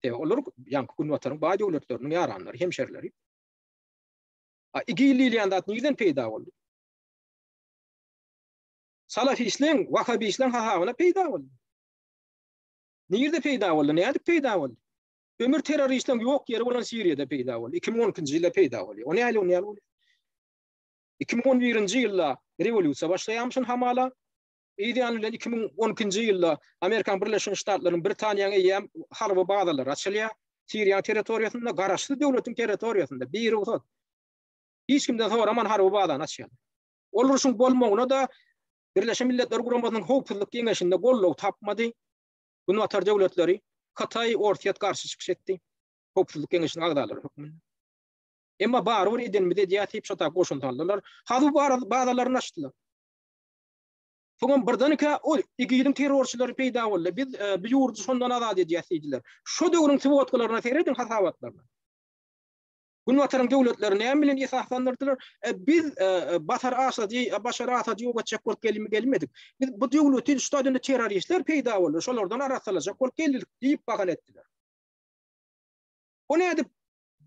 Olar ýanky günwataryň baý döwletleriniň ýaranlary, hemşerileri. İgilliğinden neden peyda oldu? Salafistlerin, Vahhabistlerin hahavına peyda oldu. Nerede peyda oldu? Nerede peyda oldu? Ömür teröristlerin yok yeri olan Suriye'de peyda oldu. 2012 yılda peyda oldu. O ne hali? 2011 yılda revolüsiya başlayamışın hamala. İdeyanıyla 2012 yılda Amerikan Birleşmiş Ştatlarının Britanya'ya yem harbi bağdalar açılıyor. Suriye teritoriyasında, garaşlı devletin teritoriyasında bir uzat. Hiç kimden soraman harbi bağdan açıyor. Olursun bolmagyna da Birleşmiş Milletler Guramasynyň Howpsuzlyk Geňeşinde gollaw tapmady. Bunu atar döwletleri Hatay ortiýat garşy çykyş etdi. Howpsuzlyk Geňeşiniň agdalary hökmünde. Emma barwar edenmidi diýip şota goşuntanlar. Hadu bağdalaryny açdylar. Soňam birdenike o igiýiň terrorçylary peýda boldy. Biz bu ýurdu şondan azad edýärdiler. Şo döwrüň sebäplerini seredin hasabatlaryny. Günwataryň döwletleri näme bilen esaslandyrdylar? Biz Başar Asad ýoga çekip gelmedik. Biz bu döwletin şutada terroristler peýda boldy. Şolardan arasalajak bolup geldik diýip bahan etdiler. O näde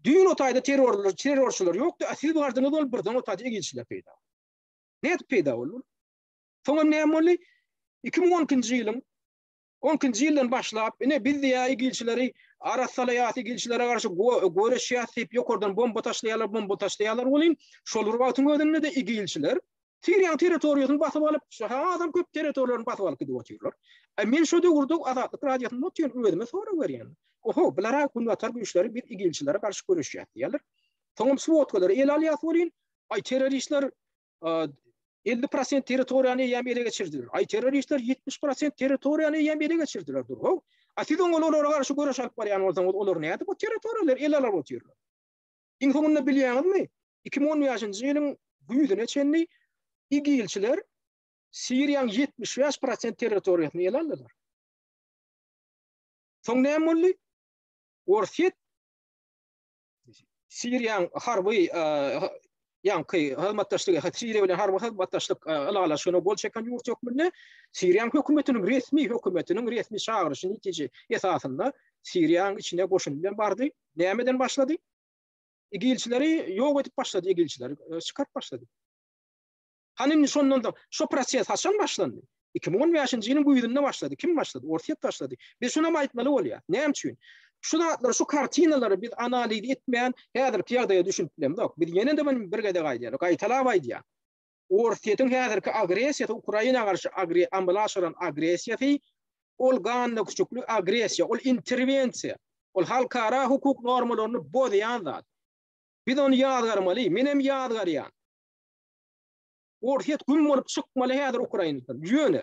düýün otaýda terrorçylar ýokdy. Asyl bardyny bolup birden otaýda egilçiler peýda. Näde peýda boldy? Soňam näme boldy? 2012 ýylyň 12 ýyldan başlap biz diýä egilçileri arasalayat egilçilere garşy görüşýär, ýokardan bomba taşlaýarlar bolyn. Şol wagtyň özünde de egilçiler Suriýanyň territoriýasyny basyp alyp, adam köp territoriýalaryny basyp alyp gidip oturýarlar. Men şo döwürde azatlyk radiýasyny otuýan özüme sonra berýän. Oho, bulara günwatar güýçleri bir egilçilere garşy görüşýär diýerler. Soňam swotkalar el alýas bolyn, ay terroristler 50% territoriýany ýem ele geçirdiler. Ay terroristler 70% territoriýany ýem ele geçirdiler. Dur. Asidon olara garşy görüş alyp barýan bolsaň olar näde bu territoriýalar el alar oturýarlar. Iň soňunda bilýäňizmi? 2010-njy ýylyň güýdüne çenli igilçiler Suriýanyň 75% territoriýasyny el aldylar. Soň näme boldy? Orfiýet Suriýanyň harby ýanky halmatdaşlygy, Suriýa bilen harby halmatdaşlyk alagaşyny bol çeken ýurt hökmünde Suriýanyň hökümetiniň resmi çağırışyny ýetiji esasında Suriýanyň içine goşun bilen bardy. Nämeden başlady? Egilçileri ýok edip başlady, egilçileri çıkart başlady. Hanym şondan da şo proses haçan başlandy? 2015-nji ýylyň güýdünde başlady. Kim başlady? Ortiýat başlady. Biz şuna aýtmaly bolýar. Näme üçin? Şu kartinalary biz analiz etmeýän häzirki ýagdaýa düşünýärdik. Biz ýene-de bir gede gaýdýar. Gaýtalap aýdýar. Ortiýatyň häzirki agresiýa, Ukraina garşy ambalaşyran agresiýasy, ol ganly küçükli agresiýa, ol interwensiýa, ol halkara hukuk normalaryny bozýan zat. Biz onu ýadgarmaly, menem ýadgarýan. Ortiýat gün bolup çykmaly häzir Ukrainadan. Ýöne.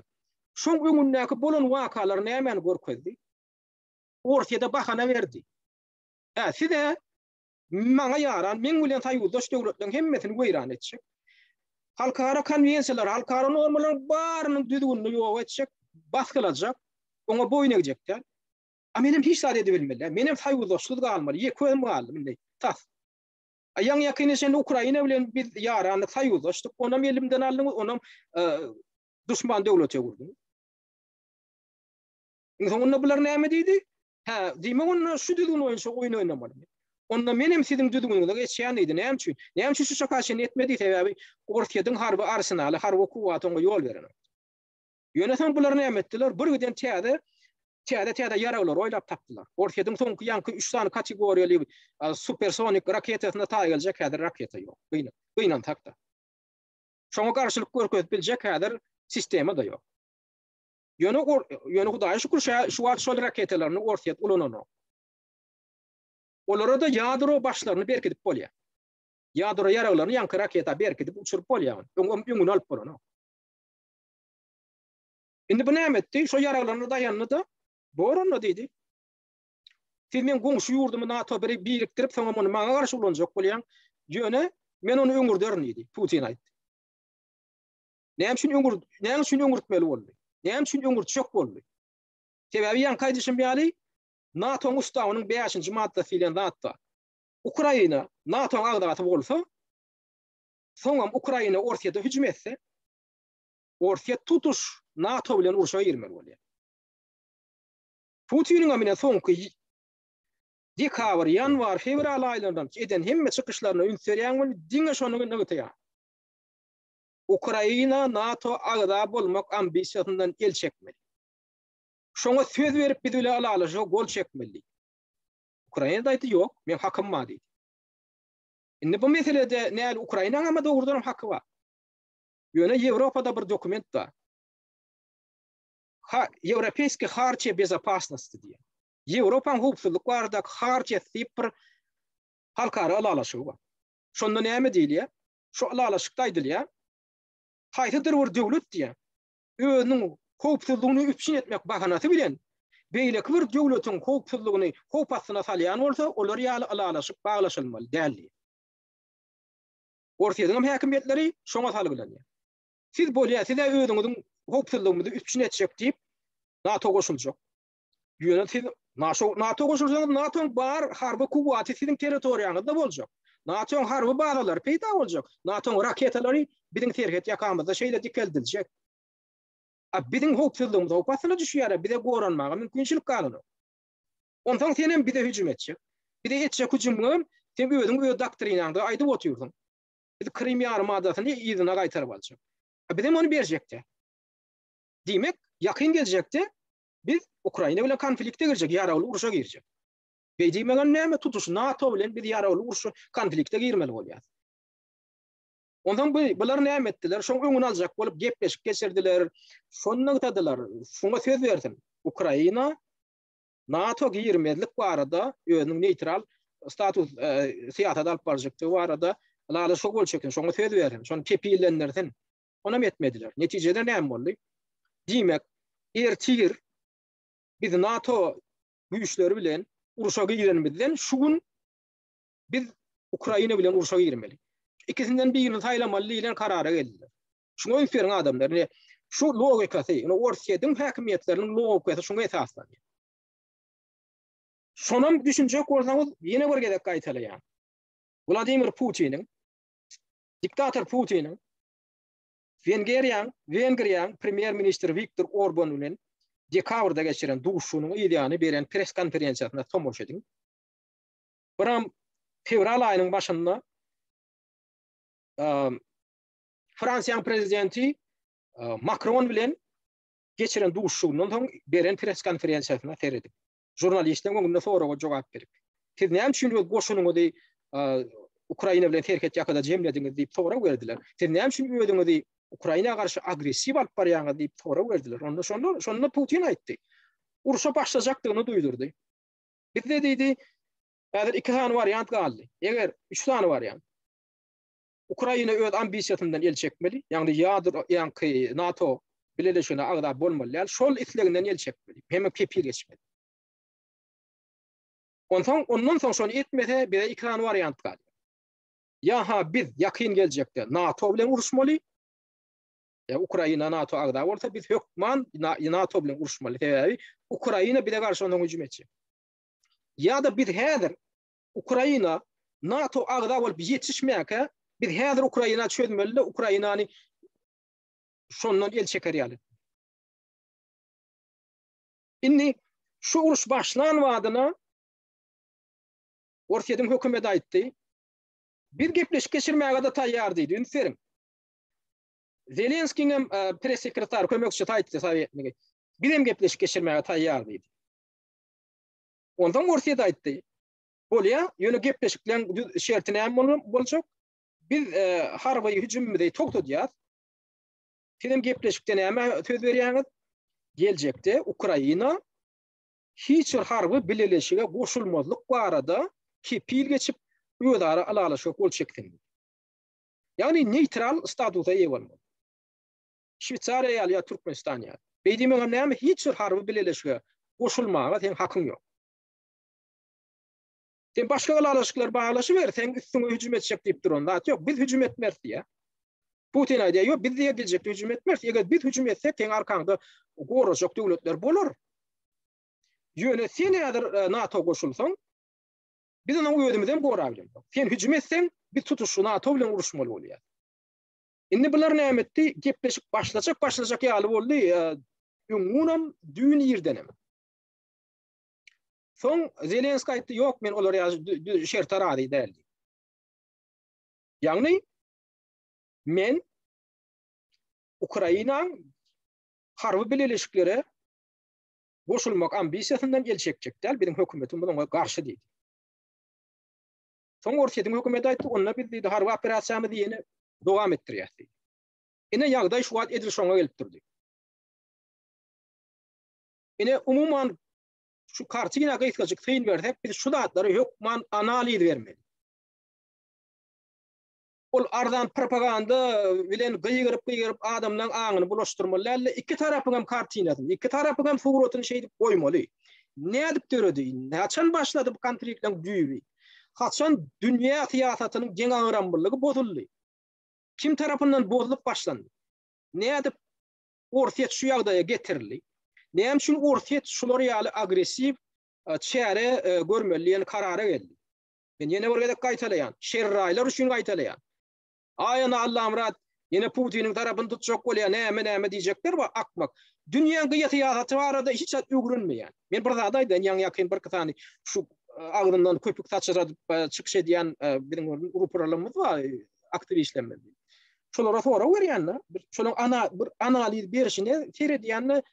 Şoň öňündäki bolan wakalar näme görkezdi? Ortiýada bahana berdi. Size maňa ýaran, men bilen taýýuldaş döwletleriň hemmesini weýran etjek. Halkara konwensiýalar, halkara normalar barynyň düzgünlüğini ýok etjek, baskylajak, oňa boyun egjekler. Menem hiç zat ede bilmeli. Menem taýýuldaşlyk galmaly, ýeköm galdy mende. Tas. Ýaň ýakyny sen Ukraina bilen biz ýaranlyk taýýuldaşdyk, onam elimden aldyňyz, onam düşman döwlete gurdyň. Soňunda bular näme diýdi? Diýme onu şu düzgün oyun oynamaly. Onda menem siziň düzgünliňizi geçýän idi. Näme üçin? Näme üçin şu şakaşyny etmedi sebäbi Ortiýatyň harby arsenaly, harby kuwatyna ýol beren. Ýönetim bular näme etdiler? Bir giden täze ýaraglar oýlap tapdylar. Ortiýatyň soňky ýanky 3 tane kategoriýaly supersonik raketasyna taýyljak häzir raketa ýok. Gynan takda. Şoňa garşylyk görkezip biljek häzir sistema da ýok. Ýöne Hudaýa şükür şu raketalaryny ortiýat ulanany. Olara da ýadro başlaryny berkidip bolýar. Yadro yaralaryny ýanky raketa berkidip uçurup bolýan. Öňüni alyp bolan. Indi bu näme etdi? Şo yaralaryny dayandy. Boranly diýdi. Siz men goňşy ýurdumy NATO biriktirip soňra muny maňa garşy ulanjak bolýan. Ýöne men onu öňürderin diýdi. Putin aýtdy. Näme üçin öňürtmeli boldy? Näme üçin öňürtjek boldy? Sebebi ýan kaýdyşym ýaly NATO ustawynyň 5-nji maddasy bilen zatda. Ukraina NATO agdaty bolsa, soňam Ukraina Orsiýada hüjüm etse, Orsiýa tutuş NATO bilen uruşa girmeli bolýar. Putiniň amine soňky dekabr, ýanwar, fevral aýlaryndan eden hemme çykyşlaryna ünsürýän bol diňe şonu nägitýär. Ukraina NATO agda bolmak ambisiýasyndan el çekmeli. Şoňa söz berip biz bile alalyjy gol çekmeli. Ukraina daýdy ýok, men hakym var diýdi. Indi bu meselede näl Ukrainaň ama dogrudan hakkı var. Ýöne Ýewropada bir dokument var. Европейский хартия безопасности diye. Ýewropaň howpsuzlyk barada hartiýasy bir halkara alalyşy var. Şonda näme diýilýär? Şo alalyşykda aýdylýar. Haýsydyr bir döwlet diýär. Özüniň howpsuzlygyny üpçün etmek bahanasy bilen beýleki bir döwletiň howpsuzlygyny howpasyna salýan bolsa, olar ýaly alalyşyp baglaşylmaly däldi. Orsiýanyň häkimetleri şoňa salgylanyr. Siz bolýar, siz özüňiziň howpsuzlygyny üpçün etjek diýip NATO goşuljak. Ýöne siz NATO goşulsaňyz NATO'ň bar harby kuwaty siziň territoriýaňyzda boljak. NATO'ň harby bazalary peýda boljak. NATO'ň raketalary biziň terhet ýakamyzda şeýle dikeldiljek. Biziň howpsuzlygymyz howpasyna düşýär, bize goranmagy mümkinçilik galyny. Ondan senem bize hüjüm etjek. Bize etjek hüjümüm, sen özüň öz doktrinaňda aýdyp oturýarsyň. Biz Krim ýarymadasyny ýygyna gaýtaryp aljak. Bize onu berjekdi. Diýmek, ýakyn geljekde biz Ukraina bilen konflikte girjek, ýaraly uruşa girjek. Beýdiýmegen näme tutuş NATO bilen biz ýaraly uruşa konflikte girmeli bolýar. Ondan bular näme etdiler? Şoň öňüni aljak bolup gepleşip geçirdiler. Şonu nagtadylar. Şoňa söz berdim. Ukraina NATO girmezlik barada özüniň neutral status syýasata alyp barjakdy barada alaly şok bolçekin. Şoňa söz berdim. Şonu kepillenlerden ona etmediler. Netijede näme boldy? Diýmek, ertir biz NATO güýçleri bilen uruşa girenmizden şu gün biz Ukraina bilen uruşa girmeli. İkisinden birini taýlamaly diýilen karara geldiler. Şoňa ünsüren adamlar, şu logikasy, Orsiýanyň häkimetleriniň logikasy şoňa esaslanýar. Şonam düşünjek bolsaňyz ýene bir gezek gaýtalýar. Vladimir Putin'in, diktator Putin'in Vengriýanyň premier ministri Viktor Orban bilen dekabrda geçiren duşunyň ýa-ni beren press konferensiýasyna tomoş ediň. Biram fevral aýynyň başynda Fransiýanyň prezidenti Macron bilen geçiren duşunyň soň beren press konferensiýasyna seredip. Jurnalistler öňünde soraga jogap berip. Siz näme üçin öz goşunyňyzy Ukraina bilen terket ýakada jemlediňiz diýip sorak berdiler. Siz näme üçin özüňizi Ukraina karşı agresiv alıp barýaňyzy diýip sorak berdiler. Onda Putin aýtdy. Uruşa başlajakdygyny duýdurdy. Bizde diýdi, häzir 2 tane variant galdy. Eger 3 tane variant. Ukraina öz ambisiýasyndan el çekmeli, ýa-ni NATO bileşigine agda bolmaly. Şol isleginden el çekmeli. Hem kepil geçmeli. Ondan soň şonu etmese bize 2 tane variant galdy. Ya biz ýakyn geljekde NATO bilen uruşmaly. Ukraina NATO agda bolsa biz hökman NATO bilen uruşmaly. Täbi Ukraina bize garşy ondan hüjüm etjek. Ya da biz häzir Ukraina NATO agda bolup ýetişmäke biz häzir Ukraina çözmeli, Ukrainany şondan el çekerýärler. Indi şu uruş başlan wadyna Orsiýanyň hökümeti aýtdy. Bir gepleşik geçirmäge da taýýar diýdi. Ünsüren. Zelenskiň press sekretary kömekçi taýtdy Sowetnige. Bizem gepleşik geçirmäge taýýar diýdi. Ondan Orsiýa aýtdy. Bolýa, ýöne gepleşiklen şertine hem boljak. Biz harby hüjümmizi togtadýar. Sizem gepleşikden näme söz berýäňiz? Geljekde Ukraina hiç bir harby bileşige goşulmazlyk barada kepil geçip ödara alalaşıp bol çektin. Yani neutral statusa ýa bolmaly. Şwitsariýa ýa Türkmenistan ýa. Beýdimeňem näme hiç bir harby bileleşige goşulmaga sen hakyň ýok. Sen başga alalaşyklar baglaşy ber, sen üstüňe hüjüm etjek diýip duranda, ýok biz hüjüm etmez diýär. Putin aýdýar, ýok biz diýe geljek hüjüm etmez. Eger biz hüjüm etsek, sen arkaňda gorajak döwletler bolar. Ýöne sen ýa-da NATO goşulsaň, biz onu ödümizden gora bilen. Sen hüjüm etsen, biz tutuşy NATO bilen uruşmaly bolýar. Indi bular näme etdi? Gepleşip başlajak ýaly boldy. Öňünam düýün ýerdenem. Soň Zelenski aýtdy, ýok men olar şer tarady däl. Ýagny men Ukrainaň harby bileleşiklere goşulmak ambisiýasyndan gelçekjek däl, bizim hökümetim buna garşy diýdi. Soň Ortiýadyň hökümeti aýtdy, onda biz diýdi harby operasiýamy diýeni dowam etdirýär diýdi. Ine ýagdaý şu wagt edil şoňa gelip durdy. Ine umumyň şu kartyna gaýtgaçyk tyň bersek, biz şu datlary hökman analiz bermeli. Ol ardan propaganda bilen gyýgyryp adamlaryň aňyny bulaşdyrmaly. Iki tarapyňam kartynasyny, iki tarapyňam suratyny şeýdip goýmaly. Nädip döredi? Näçen başlady bu konfliktiň düýbi? Haçan dünýä siýasatynyň geň aňyranmylygy bozuldy? Kim tarapyndan bozulup başlandy? Nädip Ortiýa şu ýagdaýa getirildi? Näme üçin Ortiýa şolary ýaly agresiw çäre görmeli karara geldi? Men ýene bir gedek gaýtalaýan, şerraýlar üçin gaýtalaýan. Aýana Allah amrat, ýene Putiniň tarapyny tutjak bolýar, näme diýjekler we akmak. Dünýäň gyýaty barada hiç öwrünmeýän. Men bir zat aýdym, ýaňy bir kysany şu agdyndan köpük taçyradyp çykyş edýän biziň gruplarymyz bar, aktivistlerimiz. Şolara sora berýänler, bir analiz berişine seredýänler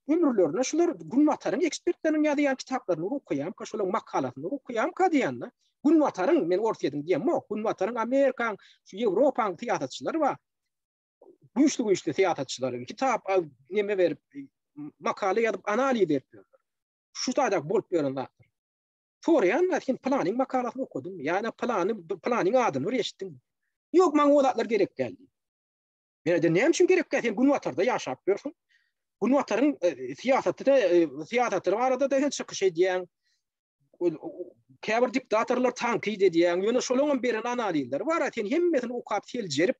ömürlerine şular Gunwataryň ekspertleriň ýazýan kitaplaryny okuýam, şolar makalasyny okuýam diýänler. Gunwataryň men Ortiýadyň diýemok, Gunwataryň Amerikaň, şu Ýewropaň tiýatçylary bar. Güýçli tiýatçylary kitap näme berip makala ýazyp analiz edip. Şu taýdak bolup berýänler. Soraýan, "Sen planyň makalasyny okudym, ýani planyň adyny eşitdim." Ýok, maňa olatlar gerek geldi. Men de näme üçin gerek geldi? Gunwatarda ýaşap bersin. Gunwataryň siýasaty barada da hiç çykyş edýän, käbir diktatorlar tanqid edýän, ýöne şolaryň beren analizler bar. Sen hemmesini okap seljerip,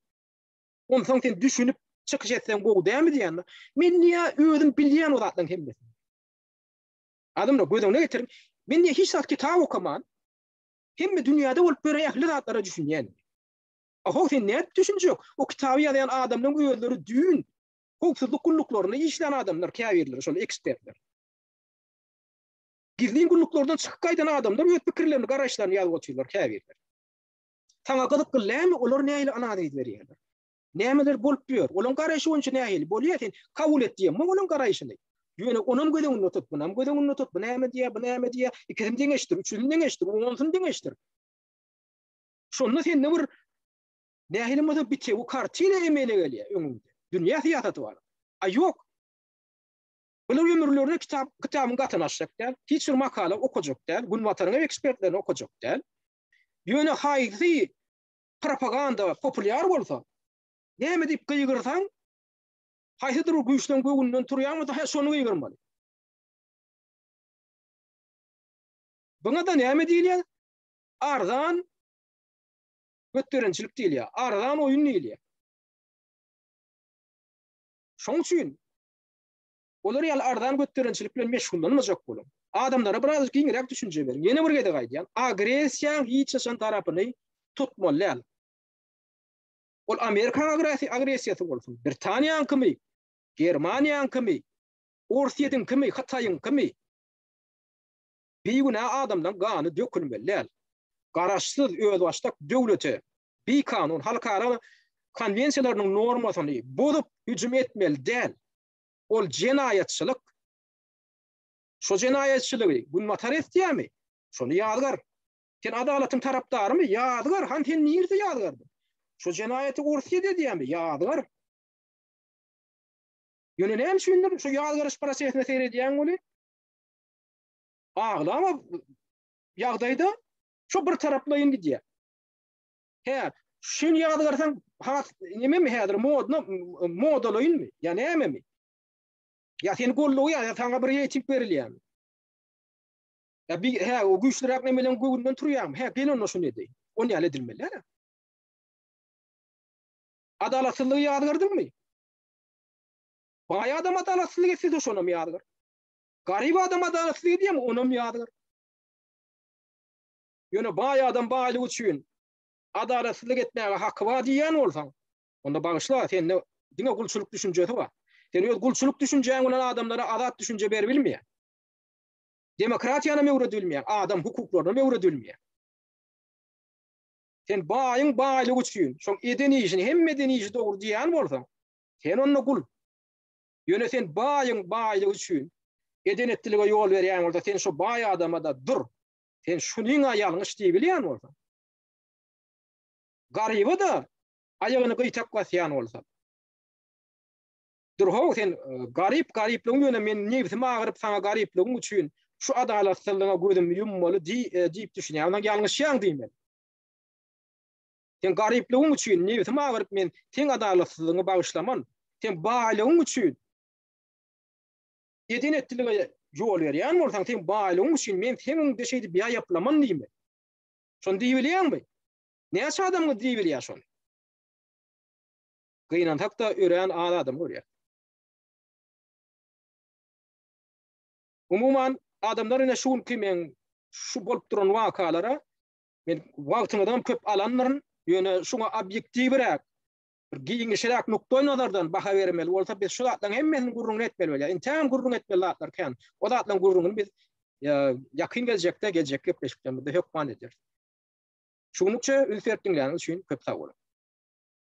onu soň sen düşünüp çykyş etsen gowy dämi diýän. Men niýe özüm bilýän olatlaryň hemmesini. Adamlar gözüne getirip, men niýe hiç kitap okuman, hemme dünýäde bolup berýän ähli zatlara düşünýän. Aho sen näme düşünjek? O kitaby ýazan adamlaryň özleri düýün, howpsuzlyk gulluklarına işleyen adamlar, käbirler, şol ekspertler. Gizliň gulluklardan çykyp gaýdan adamlar öz pikirlerini, garaşlaryny ýazyp oturýarlar, käbirler. Taňa gyzyk gyllämi, olar näýle analiz berýärler. Nämeler bolup ber? Olaryň garaşy onça näýli bolýar, sen kabul etdiň, olaryň garaşyny. Ýöne onun gödüňini tutup, bunam gödüňini tutup, bu näme diýär, ikisim deňeşdir, üçüncü deňeşdir, onuncuny deňeşdir. Şonu sen näme nähili mözü bitse, bu kartyna emele gelýär öňünde. Dünýä siýasaty bar. Ýok. Bular ömürlerine kitabyn gatyna açjak däl, hiç bir makala okujak däl, Gunwataryň ekspertlerini okujak däl. Ýöne haýsy propaganda populýar bolsa, näme diýip gyýgyrsaň, haýsydyr güýçden göwünden turýarmy da şonu gyýgyrmaly. Buna da näme diýilýär? Arzan götürençilik diýilýär, arzan oýun diýilýär. Şoň üçin olar ýaly ardan götürençilik bilen meşgullanmajak bolun. Adamlara biraz giňirek düşünje berin. Ýene bir gede gaýdýan, agresiýa hiç şan tarapyny tutmaly. Ol Amerika agresiýasy bolsun, Britaniýanyň kimi, Germaniýanyň kimi, Ortiýadyň kimi, Hataýyň kimi. Beýguna adamdan gany dökülmeli. Garaşsyz öz başdak döwleti, bir kanun, halkara konwensiýalarynyň normasyny bozup hüjüm etmeli däl. Ol jenaýatçylyk. Şo jenaýatçylygy Gunwatar etdiýärmi? Şonu ýadgar. Sen adalatyň tarapdarymy? Ýadgar. Han sen nirde ýadgardy? Şo jenaýaty Ortiýa edýärmi? Ýadgar. Ýöne näme üçindir şo ýadgaryş prosesine seredýän boly? Aglama ýagdaýda şo bir tarapla indi diýär. He, şun ýadygarsan neme mi häzir modaloyun mi? Ya näme mi? Ya sen gollugy ya sana bir ýetip berilýär. Ya bir he o güýçlirak nemelen göwünden turýarmy? He, gelen onu şunu edey. Onu ýaly edilmeli. Adalatsyzlygy ýadygardyňmy? Baý adam adalatsyzlyk etse de şonam ýadygar. Garip adam adalatsyzlyk edýärmi? Onam ýadygar. Ýöne baý adam baýlyk üçin adalatsyzlyk etmäge hakkı var diýen bolsaň, onda bagyşla sen diňe gulçuluk düşünjesi bar. Sen öz gulçuluk düşünjeň bilen adamlara azat düşünje berip bilmeýär. Demokratiýany mewret edilmeýär, adam hukuklaryny mewret edilmeýär. Sen baýyň baýlyk üçin, şoň eden işini hemme eden işi dogry diýen bolsaň, sen onu gul. Ýöne sen baýyň baýlyk üçin eden etdilige ýol berýän bolsa, sen şo baý adama da dur. Sen şunyň aýalyny işleýi bilýän bolsaň. Garyba da aýagyny gyýtap gasýan bolsa. Durho sen garyplygyň ýöne men nebsime agyryp sana garyplygyň üçin şu adalatsyzlyga gözüm yummaly diýip düşünýär. Ona ýalňyşýan diýmen. Sen garyplygyň üçin nebsime agyryp men sen adalatsyzlygyny bagyşlaman. Sen baýlygyň üçin eden etdilige ýol berýän bolsaň, sen baýlygyň üçin men senin deşeýdi biýa ýaplaman diýme. Şonu diýip bilýärmi? Näçe adamga diýip bilýär şonu? Gynan hakda ören adam görýär. Umuman adamlar ine şuun ki men şu bolup duran wakalara men wagtyňydan köp alanlaryn ýöne şuňa objektiwrek bir giňişirek nukdaý nazardan baha bermeli bolsa biz şu zatlaryň hemmesini gurrun etmeli bolýar. Intam gurrun etmeli zatlar kan. O zatlaryň gurrunyny biz ýakyn gelecekde gelecek gepleşikden hök ban eder. Şuňlukça ülfertdiňler üçin köp sag bolun.